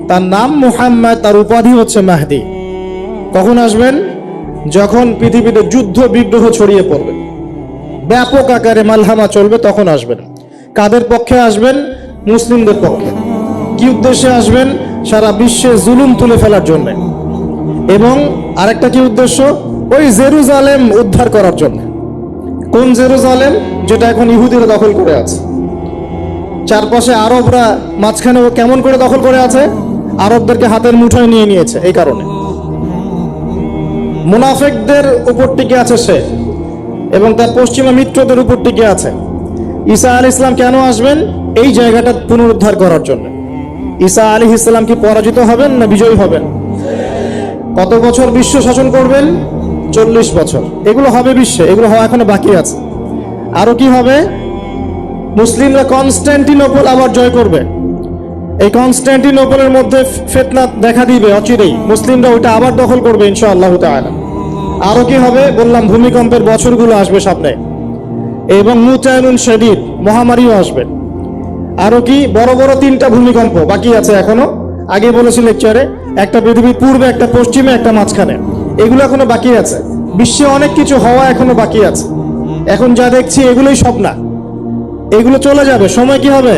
Speaker 2: তার নাম মুহাম্মদ, তার উপাধি হচ্ছে মাহদি। কখন আসবেন? যখন পৃথিবীতে যুদ্ধ বিগ্রহ ছড়িয়ে পড়বে, ব্যাপক আকারে মালহামা চলবে, তখন আসবেন। কাদের পক্ষে আসবেন? মুসলিমদের পক্ষে। কি উদ্দেশ্যে আসবেন? সারা বিশ্বে জুলুম তুলে ফেলার জন্য। এবং আরেকটা কি উদ্দেশ্য? ওই জেরুজালেম উদ্ধার করার জন্য। কোন জেরুজালেম? যেটা এখন ইহুদিরা দখল করে আছে। চারপাশে আরবরা, মাঝখানে ও কেমন করে দখল করে আছে? আরবদেরকে হাতের মুঠোয় নিয়ে নিয়েছে। এই কারণে মুনাফিকদের উপর টিকে আছে সে, এবং তার পশ্চিমা মিত্রদের উপর টিকে আছে। ঈসা আলাইহিস সালাম কেন আসবেন? এই জায়গাটা পুনরুদ্ধার করার জন্য। ঈসা আলাইহিস সালাম কি পরাজিত হবেন না বিজয়ী হবেন? কত বছর বিশ্ব শাসন করবেন? 40 বছর। এগুলো হবে বিশ্বে, এগুলো হওয়া এখনো বাকি আছে। আরো কি হবে? মুসলিমরা কনস্ট্যান্টিনোপল আবার জয় করবে। এই কনস্ট্যান্টিনোপলের মধ্যে ফিতনা দেখা দিবে অচিরেই, মুসলিমরা ওইটা আবার দখল করবে ইনশাআল্লাহ তাআলা। আরো কি হবে? বললাম ভূমিকম্পের বছরগুলো আসবে সামনে, এবং মুতায়নুন শাদীদ, মহামারীও আসবে। আরো কি? বড় বড় 3টা ভূমিকম্প বাকি আছে এখনো। আগে বলেছি লেকচারে, একটা পৃথিবীর পূর্বে, একটা পশ্চিমে, একটা মাঝখানে। এগুলো এখনো বাকি আছে। বিশ্বে অনেক কিছু হওয়া এখনো বাকি আছে। এখন যা দেখছি এগুলোই সব না, এগুলো চলে যাবে। সময় কি হবে?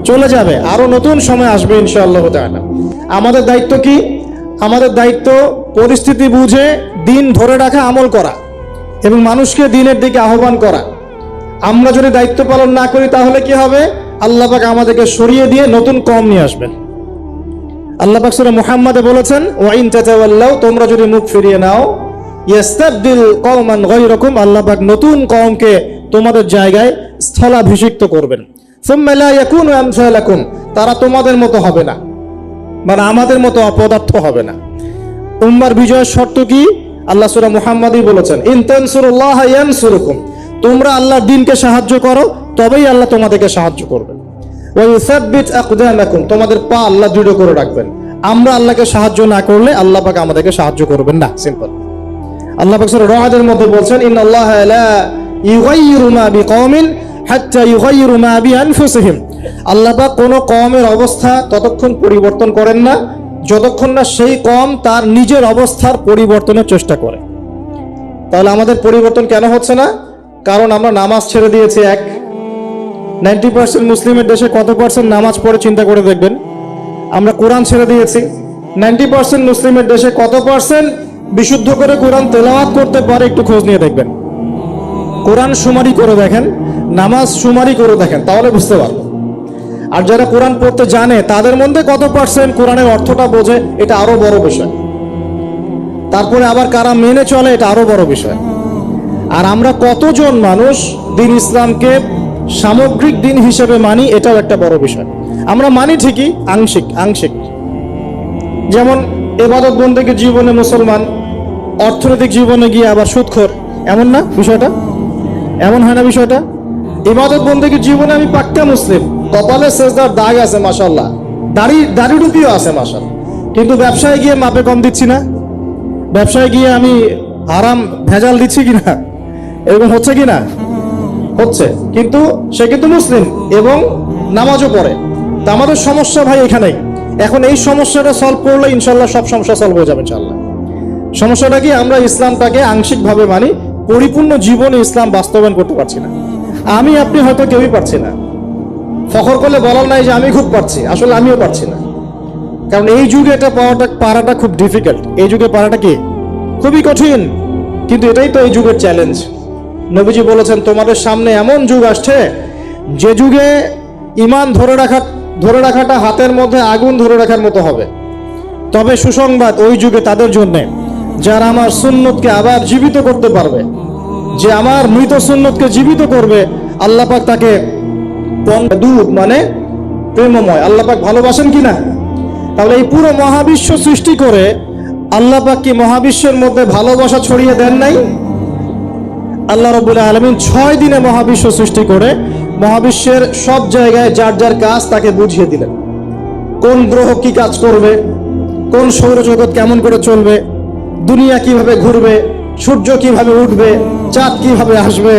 Speaker 2: চলে যাবে। আরো নতুন সময় আসবে ইনশাআল্লাহ তাআলা। আমাদের দায়িত্ব কি? আমাদের দায়িত্ব পরিস্থিতি বুঝে দিন ধরে রাখা, আমল করা, এবং মানুষকে দিনের দিকে আহ্বান করা। আমরা যদি দায়িত্ব পালন না করি তাহলে কি হবে? আল্লাহ পাক আমাদেরকে সরিয়ে দিয়ে নতুন কওম নিয়ে আসবেন। আল্লাহ পাক সূরা মুহাম্মাদে বলেছেন, ওয়া ইন তাতাওয়াল্লাউ, তোমরা যদি মুখ ফিরিয়ে নাও, ইয়াস্তাবদিল কওমান গায়রাকুম, আল্লাহ পাক নতুন কওমকে তোমাদের জায়গায় স্থলাভিষিক্ত করবেন। সুম্মা লা ইয়াকুনু আমসালাকুম, তারা তোমাদের মতো হবে না, মানে আমাদের মতো অপদার্থ হবে না। উম্মার বিজয়ের শর্ত কি? আল্লাহ সূরা মুহাম্মাদই বলেছেন, ইন তানসুরুল্লাহ ইয়ানসুরুকুম, তোমরা আল্লাহর দ্বীনকে সাহায্য করো, তবেই আল্লাহ তোমাদেরকে সাহায্য করবেন। ওয়া ইউসাব্বিত আকদামাকুম, তোমাদের পা আল্লাহ দৃঢ় করে রাখবেন। আমরা আল্লাহকে সাহায্য না করলে আল্লাহ পাক আমাদেরকে সাহায্য করবেন না। সিম্পল। আল্লাহ পাক সূরা রা'দের মধ্যে বলছেন, ইন্নাল্লাহা লা ইউগাইয়িরু মা বিকওমিন হাত্তা ইউগাইয়িরু মা বিআনফুসিহিম, আল্লাহ পাক কোন কওমের অবস্থা ততক্ষণ পরিবর্তন করেন না যতক্ষণ না সেই কওম তার নিজের অবস্থার পরিবর্তনের চেষ্টা করে। তাহলে আমাদের পরিবর্তন কেন হচ্ছে না? কারণ আমরা নামাজ ছেড়ে দিয়েছি। 90% মুসলিমের দেশে কত পার্সেন্ট নামাজ পড়ে চিন্তা করে দেখবেন। আমরা কোরআন ছেড়ে দিয়েছি। 90% মুসলিমের দেশে কত পার্সেন্ট বিশুদ্ধ করে কোরআন তেলাওয়াত করতে পারে একটু খোঁজ নিয়ে দেখবেন। কোরআন শুমারি করে দেখেন, নামাজ শুমারি করে দেখেন, তাহলে বুঝতে পারবেন। আর যারা কোরআন পড়তে জানে তাদের মধ্যে কত পার্সেন্ট কোরআনের অর্থটা বোঝে, এটা আরো বড় বিষয়। তারপরে আবার কারা মেনে চলে, এটা আরো বড় বিষয়। আর আমরা কতজন মানুষ দিন ইসলামকে সামগ্রিক দিন হিসেবে মানি, এটাও একটা বড় বিষয়। আমরা মানি ঠিকই, আংশিক আংশিক। যেমন ইবাদত বন্দেগী জীবনে মুসলমান, অর্থনৈতিক জীবনে গিয়ে আবার সুদখোর, এমন না বিষয়টা? এমন হয় না বিষয়টা? ইবাদত বন্দেগীর জীবনে আমি পাক্কা মুসলিম, কপালে সেজদার দাগ আছে মাশাআল্লাহ, দাড়ি টুপিও আছে মাশাআল্লাহ, কিন্তু ব্যবসায় গিয়ে মাপে কম দিচ্ছি না, ব্যবসায় গিয়ে আমি হারাম ভেজাল দিচ্ছি কিনা, এরকম হচ্ছে কিনা? হচ্ছে। কিন্তু সে কিন্তু মুসলিম এবং নামাজও পড়ে। তা আমাদের সমস্যা ভাই এখানেই। এখন এই সমস্যাটা সলভ করলে ইনশাল্লাহ সব সমস্যা সলভ হয়ে যাবে ইনশাল্লাহ। সমস্যাটা কি? আমরা ইসলামটাকে আংশিকভাবে মানি, পরিপূর্ণ জীবনে ইসলাম বাস্তবায়ন করতে পারছি না। আমি আপনি হয়তো কেউই পারছি না। ফখর করলে বলার নাই যে আমি খুব পারছি, আসলে আমিও পারছি না। কারণ এই যুগে এটা পারাটা খুব ডিফিকাল্ট। এই যুগে পারাটা কি খুবই কঠিন, কিন্তু এটাই তো এই যুগের চ্যালেঞ্জ। নবীজি বলেছেন, তোমাদের সামনে এমন যুগ আসছে যে যুগে ঈমান ধরে রাখাটা হাতের মধ্যে আগুন ধরে রাখার মতো হবে। তবে সুসংবাদ ওই যুগে তাদের জন্য যারা আমার সুন্নতকে আবার জীবিত করতে পারবে, যে আমার মৃত সুন্নতকে জীবিত করবে, আল্লাহ পাক তাকে দুধ মানে প্রেমময়। আল্লাহ পাক ভালোবাসেন কিনা? তাহলে এই পুরো মহাবিশ্ব সৃষ্টি করে আল্লাহ পাক কি মহাবিশ্বের মধ্যে ভালোবাসা ছড়িয়ে দেন নাই? আল্লাহ রাব্বুল আলামিন 6 দিনে মহাবিশ্ব সৃষ্টি করে মহাবিশ্বের সব জায়গায় যার যার কাজ তাকে বুঝিয়ে দিলেন। কোন গ্রহ কি কাজ করবে, কোন সৌরজগৎ কেমন করে চলবে, দুনিয়া কিভাবে ঘুরবে, সূর্য কিভাবে উঠবে, চাঁদ কিভাবে আসবে,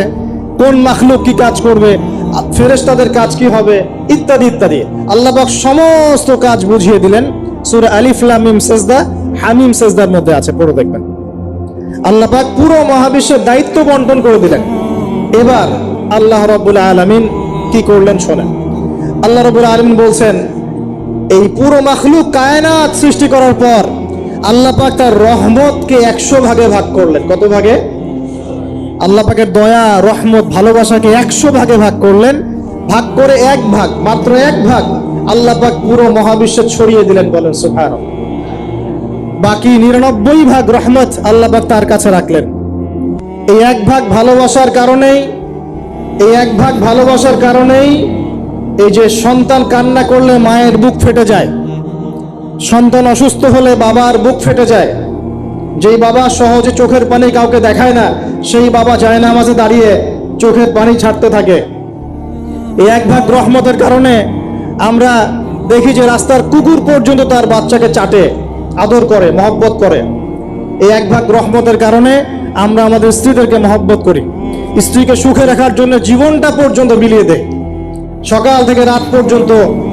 Speaker 2: কোন মাখলুক কি কাজ করবে, ফেরেশতাদের কাজ কি হবে, ইত্যাদি ইত্যাদি। আল্লাহ পাক সমস্ত কাজ বুঝিয়ে দিলেন। সূরা আলিফ লাম মিম সাজদা, হামিম সাজদার মধ্যে আছে, পড়ে দেখবেন। আল্লাহ পাক পুরো মহাবিশ্বের দায়িত্ব বন্টন করে দিলেন। এবার আল্লাহ রাব্বুল আলামিন কি করলেন শোনেন। আল্লাহ রাব্বুল আলামিন বলছেন, এই পুরো মাখলুক কায়নাত সৃষ্টি করার পর আল্লাহ পাক তার রহমতকে 100 ভাগে ভাগ করলেন। কত ভাগে? আল্লাহ পাকের দয়া, রহমত, ভালোবাসাকে 100 ভাগে ভাগ করলেন। ভাগ করে এক ভাগ, মাত্র এক ভাগ আল্লাহ পাক পুরো মহাবিশ্বে ছড়িয়ে দিলেন। বলেন সুবহানাল্লাহ। বাকি 99 ভাগ রহমত আল্লাহ পাক তার কাছে রাখলেন। এই এক ভাগ ভালোবাসার কারণেই, এই এক ভাগ ভালোবাসার কারণেই এই যে সন্তান কান্না করলে মায়ের বুক ফেটে যায়, সন্তান অসুস্থ হলে বাবার বুক ফেটে যায়, যেই বাবা সহজে চোখের পানি কাউকে দেখায় না, সেই বাবা জায়নামাজে দাঁড়িয়ে চোখের পানি ছাড়তে থাকে। এই এক ভাগ রহমতের কারণে আমরা দেখি যে রাস্তার কুকুর পর্যন্ত তার বাচ্চাকে চাটে, আদর করে, মহব্বত করে। এই এক ভাগ রহমতের কারণে আমরা আমাদের স্ত্রীদেরকে মহব্বত করি, স্ত্রীকে সুখে রাখার জন্য জীবনটা পর্যন্ত বিলিয়ে দেয়। সকাল থেকে রাত পর্যন্ত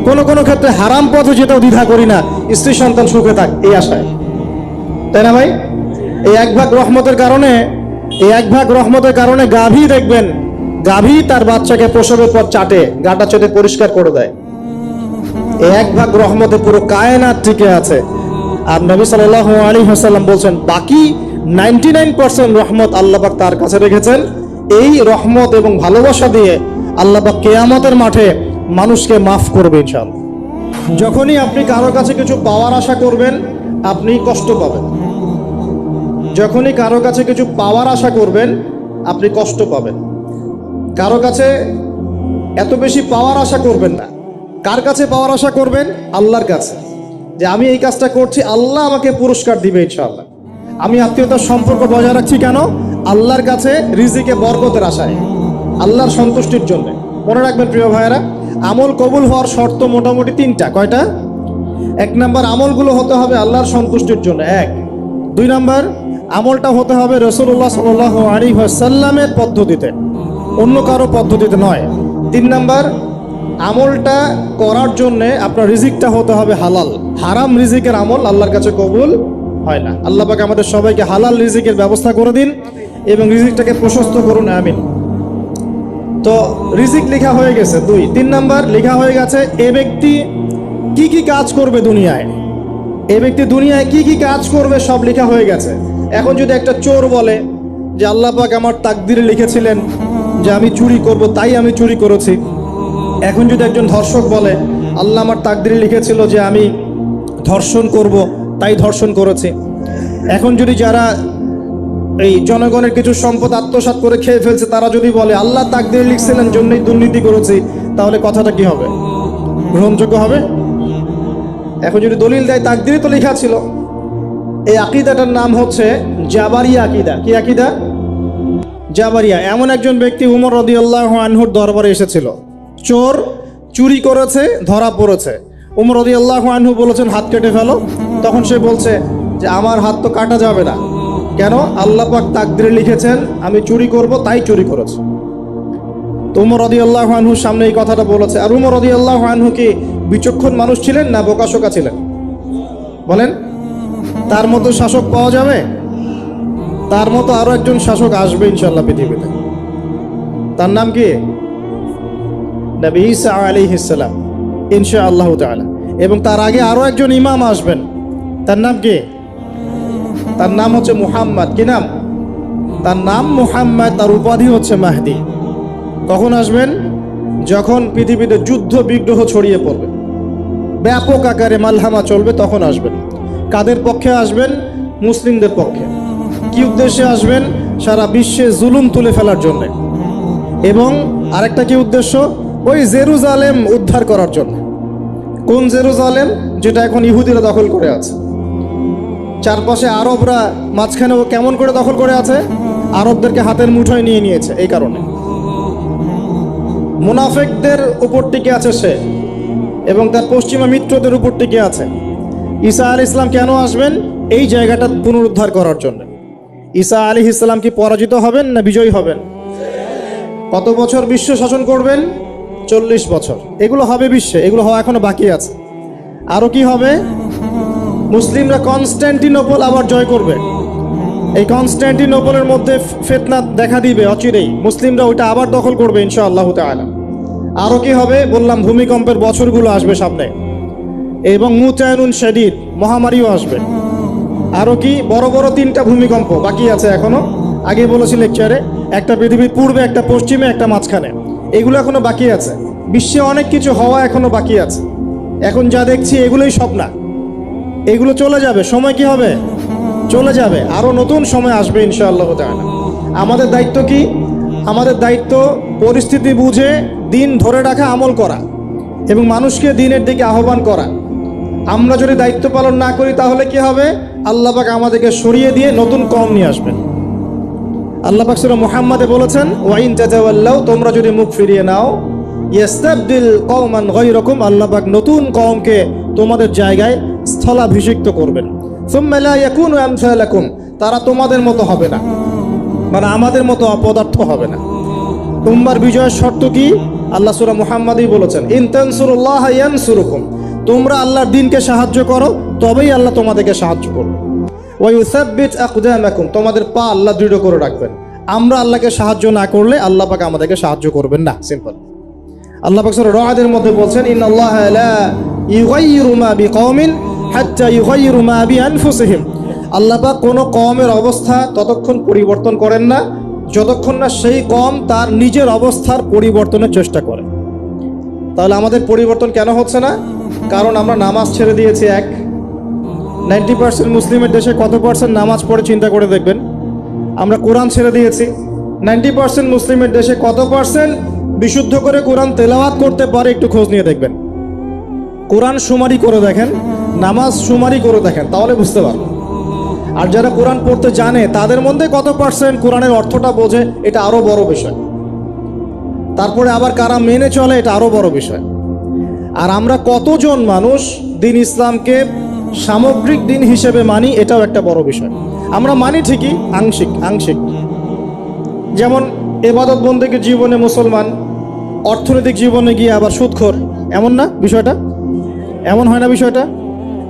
Speaker 2: কোনো কোনো ক্ষেত্রে হারাম পথে যেতেও দ্বিধা করি না, স্ত্রী সন্তান সুখে থাক এই আশায়, তাই না ভাই? এই এক ভাগ রহমতের কারণে, এই এক ভাগ রহমতের কারণে গাভী দেখবেন, গাভী তার বাচ্চাকে প্রসবের পর চাটে, গাটা চেটে পরিষ্কার করে দেয়। এই এক ভাগ রহমতে পুরো কায়নাত টিকে আছে। আর নবী সাল্লাল্লাহু আলাইহি ওয়াসাল্লাম বলছেন, বাকি 99% রহমত আল্লাহ পাক তার কাছে রেখেছেন। এই রহমত এবং ভালোবাসা দিয়ে আল্লাহ পাক কিয়ামতের মাঠে মানুষকে মাফ করবে ইনশাআল্লাহ। যখনই আপনি কারো কাছে কিছু পাওয়ার আশা করবেন, আপনি কষ্ট পাবেন। যখনই কারো কাছে কিছু পাওয়ার আশা করবেন, আপনি কষ্ট পাবেন। কারো কাছে এত বেশি পাওয়ার আশা করবেন না। কার কাছে পাওয়ার আশা করবেন? আল্লাহর কাছে, যে আমি এই কাজটা করছি, আল্লাহ আমাকে পুরস্কার দিবে ইনশাআল্লাহ। আমি আত্মীয়তার সম্পর্ক বজায় রাখছি কেন? আল্লাহর কাছে রিজিকে বরকতের আশায়, আল্লাহর সন্তুষ্টির জন্য। মনে রাখবেন প্রিয় ভাইয়েরা, আমল কবুল হওয়ার শর্ত মোটামুটি 3টা। কয়টা? 1 নাম্বার, আমলগুলো হতে হবে আল্লাহর সন্তুষ্টির জন্য। 1। 2 নাম্বার, আমলটা হতে হবে রাসূলুল্লাহ সাল্লাল্লাহু আলাইহি ওয়াসাল্লামের পদ্ধতিতে, অন্য কারো পদ্ধতিতে নয়। 3 নাম্বার, আমলটা করার জন্য আপনার রিজিকটা হতে হবে হালাল। হারাম রিজিকের আমল আল্লাহর কাছে কবুল হয় না। আল্লাহ পাক আমাদের সবাইকে হালাল রিজিকের ব্যবস্থা করে দিন এবং রিজিকটাকে প্রশস্ত করুন, আমিন। তো রিজিক লেখা হয়ে গেছে 2। 3 নাম্বার লেখা হয়ে গেছে এ ব্যক্তি কি কি কাজ করবে দুনিয়ায়, এ ব্যক্তি দুনিয়ায় কি কি কাজ করবে সব লেখা হয়ে গেছে। এখন যদি একটা চোর বলে যে আল্লাহ পাক আমার তাকদিরে লিখেছিলেন যে আমি চুরি করব, তাই আমি চুরি করেছি। এখন যদি একজন ধর্ষক বলে আল্লাহ আমার তাকদিরে লিখেছিল যে আমি ধর্ষণ করব, তাই ধর্ষণ করেছি। এখন যদি যারা এই জনগণের কিছু সম্পদ আত্মসাৎ করে খেয়ে ফেলছে, তারা যদি বলে আল্লাহ তাকদিরে লিখছিলেন জন্যই দুর্নীতি করেছি, তাহলে কথাটা কি হবে? গ্রহণযোগ্য হবে? এখন যদি দলিল দেয় তাকদিরে তো লেখা ছিল। এই আকীদাটার নাম হচ্ছে জাবারিয়া আকীদা। কি আকীদা? জাবারিয়া। এমন একজন ব্যক্তি উমর রাদিয়াল্লাহু আনহুর দরবারে এসেছিল, চোর চুরি করেছে, ধরা পড়েছে। উমর রাদিয়াল্লাহু আনহু বলেছেন হাত কেটে ফেলো। তখন সে বলছে যে আমার হাত তো কাটা যাবে না, কেন? আল্লাহ পাক তাকদিরে লিখেছেন আমি চুরি করব, তাই চুরি করেছে। তো উমর রাদিয়াল্লাহু আনহুর সামনে এই কথাটা বলেছে। আর উমর রাদিয়াল্লাহু আনহু কি বিচক্ষণ মানুষ ছিলেন না বোকাশোকা ছিলেন? বলেন, তার মতো শাসক পাওয়া যাবে? তার মতো আরো একজন শাসক আসবে ইনশাআল্লাহ পৃথিবীতে। তার নাম কি? নবী ঈসা আলাইহিস সালাম, ইনশাআল্লাহ তাআলা। এবং তার আগে আরো একজন ইমাম আসবেন। তার নাম কি? তার নাম হচ্ছে মুহাম্মদ। কি নাম? তার নাম মুহাম্মদ, তার উপাধি হচ্ছে মাহদি। কখন আসবেন? যখন পৃথিবীতে যুদ্ধ বিগ্রহ ছড়িয়ে পড়বে, ব্যাপক আকারে মালহামা চলবে, তখন আসবেন। কাদের পক্ষে আসবেন? মুসলিমদের পক্ষে। কি উদ্দেশ্যে আসবেন? সারা বিশ্বে জুলুম তুলে ফেলার জন্য। এবং আরেকটা কি উদ্দেশ্য? ওই জেরুজালেম উদ্ধার করার জন্য। কোন জেরুজালেম? যেটা এখন ইহুদিরা দখল করে আছে। চারপাশে আরবরা, মাঝখানে ও কেমন করে দখল করে আছে? আরবদেরকে হাতের মুঠোয় নিয়ে নিয়েছে। এই কারণে মুনাফিকদের উপর টিকে আছে সে, এবং তার পশ্চিমা মিত্রদের উপর টিকে আছে। ঈসা আলাইহিস সালাম কেন আসবেন? এই জায়গাটা পুনরুদ্ধার করার জন্য। ঈসা আলাইহিস সালাম কি পরাজিত হবেন না বিজয়ী হবেন? কত বছর বিশ্ব শাসন করবেন? 40 বছর। এগুলো হবে বিশ্বে, এগুলো হওয়া এখনো বাকি আছে। আরো কি হবে? মুসলিমরা কনস্ট্যান্টিনোপল আবার জয় করবে। এই কনস্ট্যান্টিনোপলের মধ্যে ফিতনা দেখা দিবে অচিরেই, মুসলিমরা ওইটা আবার দখল করবে ইনশাআল্লাহ তাআলা। আরও কি হবে বললাম, ভূমিকম্পের বছরগুলো আসবে সামনে, এবং মুতায়নুন শাদীদ মহামারীও আসবে। আরও কি বড় বড় 3টা ভূমিকম্প বাকি আছে এখনো, আগে বলেছি লেকচারে, একটা পৃথিবীর পূর্বে, একটা পশ্চিমে, একটা মাঝখানে, এগুলো এখনো বাকি আছে। বিশ্বে অনেক কিছু হওয়া এখনো বাকি আছে। এখন যা দেখছি এগুলোই সব না, এগুলো চলে যাবে, সময় কি হবে, চলে যাবে, আরও নতুন সময় আসবে ইনশাআল্লাহ তাআলা। আমাদের দায়িত্ব কি? আমাদের দায়িত্ব পরিস্থিতি বুঝে দিন ধরে রাখা, আমল করা এবং মানুষকে দিনের দিকে আহ্বান করা। আমরা যদি দায়িত্ব পালন না করি তাহলে কি হবে? আল্লাহ পাক আমাদেরকে সরিয়ে দিয়ে নতুন কওম নিয়ে আসবেন। আল্লাহ পাক সূরা মুহাম্মাদে বলেছেন, ওয়াইন তাতাওয়াল্লাউ, তোমরা যদি মুখ ফিরিয়ে নাও, ইয়াস্তাবদিল কওমান গায়রাকুম, আল্লাহ পাক নতুন কওমকে তোমাদের জায়গায় স্থলাভিষিক্ত করবেন। সুম্মা লা ইয়াকুনু আমসালাকুম, তারা তোমাদের মতো হবে না, মানে আমাদের মতো অপদার্থ হবে না। উম্মার বিজয়ের শর্ত কি? আল্লাহ সূরা মুহাম্মাদেই বলেছেন, ইন তানসুরুল্লাহ ইয়ানসুরুকুম, তোমরা আল্লাহর দ্বীনকে সাহায্য করো তবেই আল্লাহ তোমাদেরকে সাহায্য করবে। ওয়া ইউসাব্বিত আকদামাকুম, তোমাদের পা আল্লাহ দৃঢ় করে রাখবেন। আমরা আল্লাহকে সাহায্য না করলে আল্লাহ পাক আমাদেরকে সাহায্য করবেন না, সিম্পল। আল্লাহ পাক সূরা রা'দের মধ্যে বলেন, ইন্নাল্লাহা লা ইউগাইয়িরু মা বিকওমিন হাত্তা ইউগাইয়িরু মা বিআনফুসিহিম, আল্লাহ পাক কোনো কওমের অবস্থা ততক্ষণ পরিবর্তন করেন না যতক্ষণ না সেই কওম তার নিজের অবস্থার পরিবর্তনের চেষ্টা করে। তাহলে আমাদের পরিবর্তন কেন হচ্ছে না? কারণ আমরা নামাজ ছেড়ে দিয়েছি। 90% মুসলিমের দেশে কত পার্সেন্ট নামাজ পড়ে চিন্তা করে দেখবেন। আমরা কোরআন ছেড়ে দিয়েছি। 90% মুসলিমের দেশে কত পার্সেন্ট বিশুদ্ধ করে কোরআন তেলাওয়াত করতে পারে একটু খোঁজ নিয়ে দেখবেন। কোরআন শুমারি করে দেখেন, নামাজ শুমারি করে দেখেন, তাহলে বুঝতে পারবেন। আর যারা কোরআন পড়তে জানে তাদের মধ্যে কত পার্সেন্ট কোরআনের অর্থটা বোঝে, এটা আরও বড় বিষয়। তারপরে আবার কারা মেনে চলে, এটা আরও বড় বিষয়। আর আমরা কতজন মানুষ দিন ইসলামকে সামগ্রিক দিন হিসেবে মানি, এটাও একটা বড় বিষয়। আমরা মানি ঠিকই, আংশিক। যেমন ইবাদত বন্দেগীর জীবনে মুসলমান, অর্থনৈতিক জীবনে গিয়ে আবার সুদখোর, এমন না বিষয়টা? এমন হয় না বিষয়টা?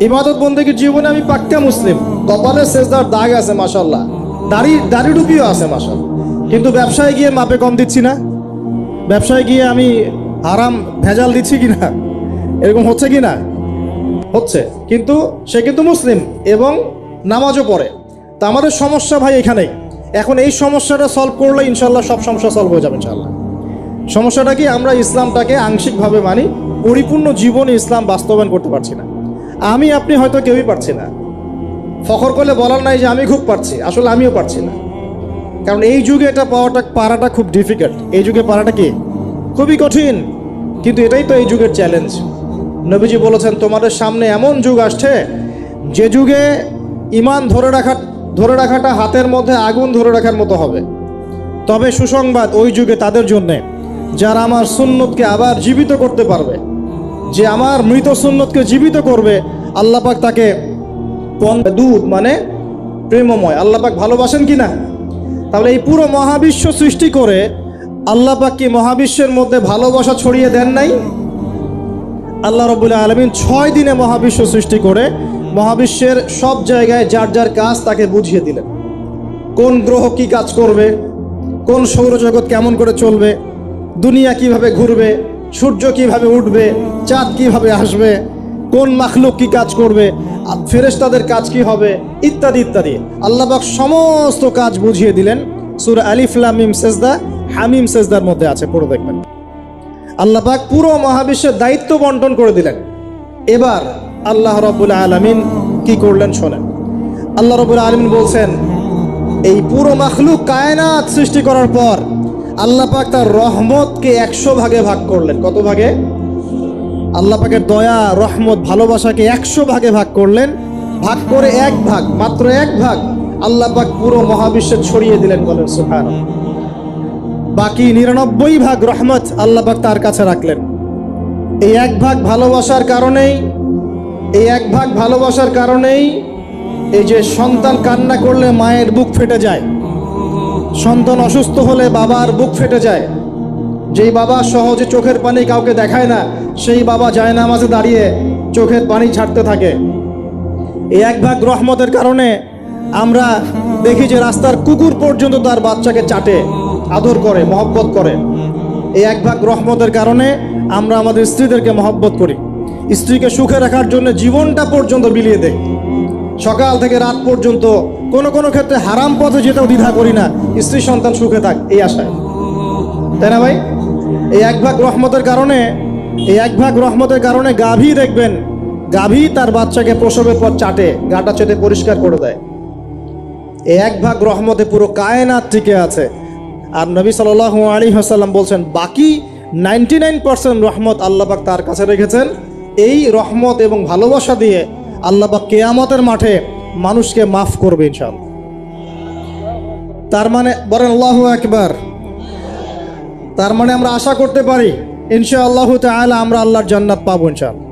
Speaker 2: ইবাদত বন্দেগীর জীবনে আমি পাক্কা মুসলিম, কপালে সেজদার দাগ আছে মাশাআল্লাহ, দাড়ি টুপিও আছে মাশাআল্লাহ, কিন্তু ব্যবসায় গিয়ে মাপে কম দিচ্ছি না, ব্যবসায় গিয়ে আমি হারাম ভেজাল দিচ্ছি কিনা, এরকম হচ্ছে কি না? হচ্ছে, কিন্তু সে কিন্তু মুসলিম এবং নামাজও পড়ে। তা আমাদের সমস্যা ভাই এখানেই। এখন এই সমস্যাটা সলভ করলে ইনশাল্লাহ সব সমস্যা সলভ হয়ে যাবে ইনশাল্লাহ। সমস্যাটা কি? আমরা ইসলামটাকে আংশিকভাবে মানি, পরিপূর্ণ জীবনে ইসলাম বাস্তবায়ন করতে পারছি না। আমি আপনি হয়তো কেউই পারছি না, ফখর করলে বলার নাই যে আমি খুব পারছি, আসলে আমিও পারছি না। কারণ এই যুগে এটা পারাটা খুব ডিফিকাল্ট। এই যুগে পারাটা কি খুবই কঠিন, কিন্তু এটাই তো এই যুগের চ্যালেঞ্জ। নবীজি বলেছেন, তোমাদের সামনে এমন যুগ আসছে যে যুগে ঈমান ধরে রাখাটা হাতের মধ্যে আগুন ধরে রাখার মতো হবে। তবে সুসংবাদ ওই যুগে তাদের জন্যে যারা আমার সুন্নতকে আবার জীবিত করতে পারবে। যে আমার মৃত সুন্নতকে জীবিত করবে, আল্লাহ পাক তাকে দুধ মানে প্রেমময়, আল্লাহ পাক ভালোবাসেন কি না? তাহলে এই পুরো মহাবিশ্ব সৃষ্টি করে আল্লাহ পাক কি মহাবিশ্বের মধ্যে ভালোবাসা ছড়িয়ে দেন নাই? আল্লাহ রাব্বুল আলামিন 6 দিনে মহাবিশ্ব সৃষ্টি করে মহাবিশ্বের সব জায়গায় যার যার কাজ তাকে বুঝিয়ে দিলেন। কোন গ্রহ কি কাজ করবে, কোন সৌরজগৎ কেমন করে চলবে, দুনিয়া কিভাবে ঘুরবে, সূর্য কিভাবে উঠবে, চাঁদ কিভাবে আসবে, কোন মাখলুক কি কাজ করবে, ফেরেশতাদের কাজ কি হবে, ইত্যাদি ইত্যাদি। আল্লাহ পাক সমস্ত কাজ বুঝিয়ে দিলেন। সূরা আলিফ লাম মিম সেজদা, হামিম সেজদার মধ্যে আছে, পড়ে দেখবেন। আল্লাহ পাক পুরো মহাবিশ্বের দায়িত্ব বন্টন করে দিলেন। এবার আল্লাহ রাব্বুল আলামিন কি করলেন শোনেন। আল্লাহ রাব্বুল আলামিন বলছেন, এই পুরো মাখলুক কায়নাত সৃষ্টি করার পর আল্লাহ পাক তার রহমতকে 100 ভাগে ভাগ করলেন। কত ভাগে? আল্লাহ পাকের দয়া, রহমত, ভালোবাসাকে 100 ভাগে ভাগ করলেন। ভাগ করে মাত্র এক ভাগ আল্লাহ পাক পুরো মহাবিশ্বে ছড়িয়ে দিলেন, বলেন সুবহানাল্লাহ। বাকি 99 ভাগ রহমত আল্লাহ পাক তার কাছে রাখলেন। এই এক ভাগ ভালোবাসার কারণেই এই যে সন্তান কান্না করলে মায়ের বুক ফেটে যায়, সন্তান অসুস্থ হলে বাবার বুক ফেটে যায়, যেই বাবা সহজে চোখের পানি কাউকে দেখায় না, সেই বাবা জায়নামাজে দাঁড়িয়ে চোখের পানি ছাড়তে থাকে। এই এক ভাগ রহমতের কারণে আমরা দেখি যে রাস্তার কুকুর পর্যন্ত তার বাচ্চাকে চাটে, আদর করে, মহব্বত করে। এই এক ভাগ রহমতের কারণে আমরা আমাদের স্ত্রীদেরকে মহব্বত করি, স্ত্রীকে সুখে রাখার জন্য জীবনটা পর্যন্ত বিলিয়ে দেয়। সকাল থেকে রাত পর্যন্ত কোনো কোনো ক্ষেত্রে হারাম পথে যেতেও দ্বিধা করি না, স্ত্রী সন্তান সুখে থাক এই আশায়, তাই না ভাই? এই এক ভাগ রহমতের কারণে গাভী দেখবেন, গাভী তার বাচ্চাকে প্রসবের পর চাটে, গাটা চেটে পরিষ্কার করে দেয়। এই এক ভাগ রহমতে পুরো কায়নাত টিকে আছে। আর নবী সাল্লাল্লাহু আলাইহি ওয়াসাল্লাম বলছেন বাকি 99% রহমত আল্লাহ পাক তার কাছে রেখেছেন। এই রহমত এবং ভালোবাসা দিয়ে আল্লাহ পাক কিয়ামতের মাঠে মানুষকে মাফ করবে ইনশাআল্লাহ। তার মানে বলেন আল্লাহু আকবার। তার মানে আমরা আশা করতে পারি ইনশাআল্লাহু তাআলা আমরা আল্লাহর জান্নাত পাবো ইনশাআল্লাহ।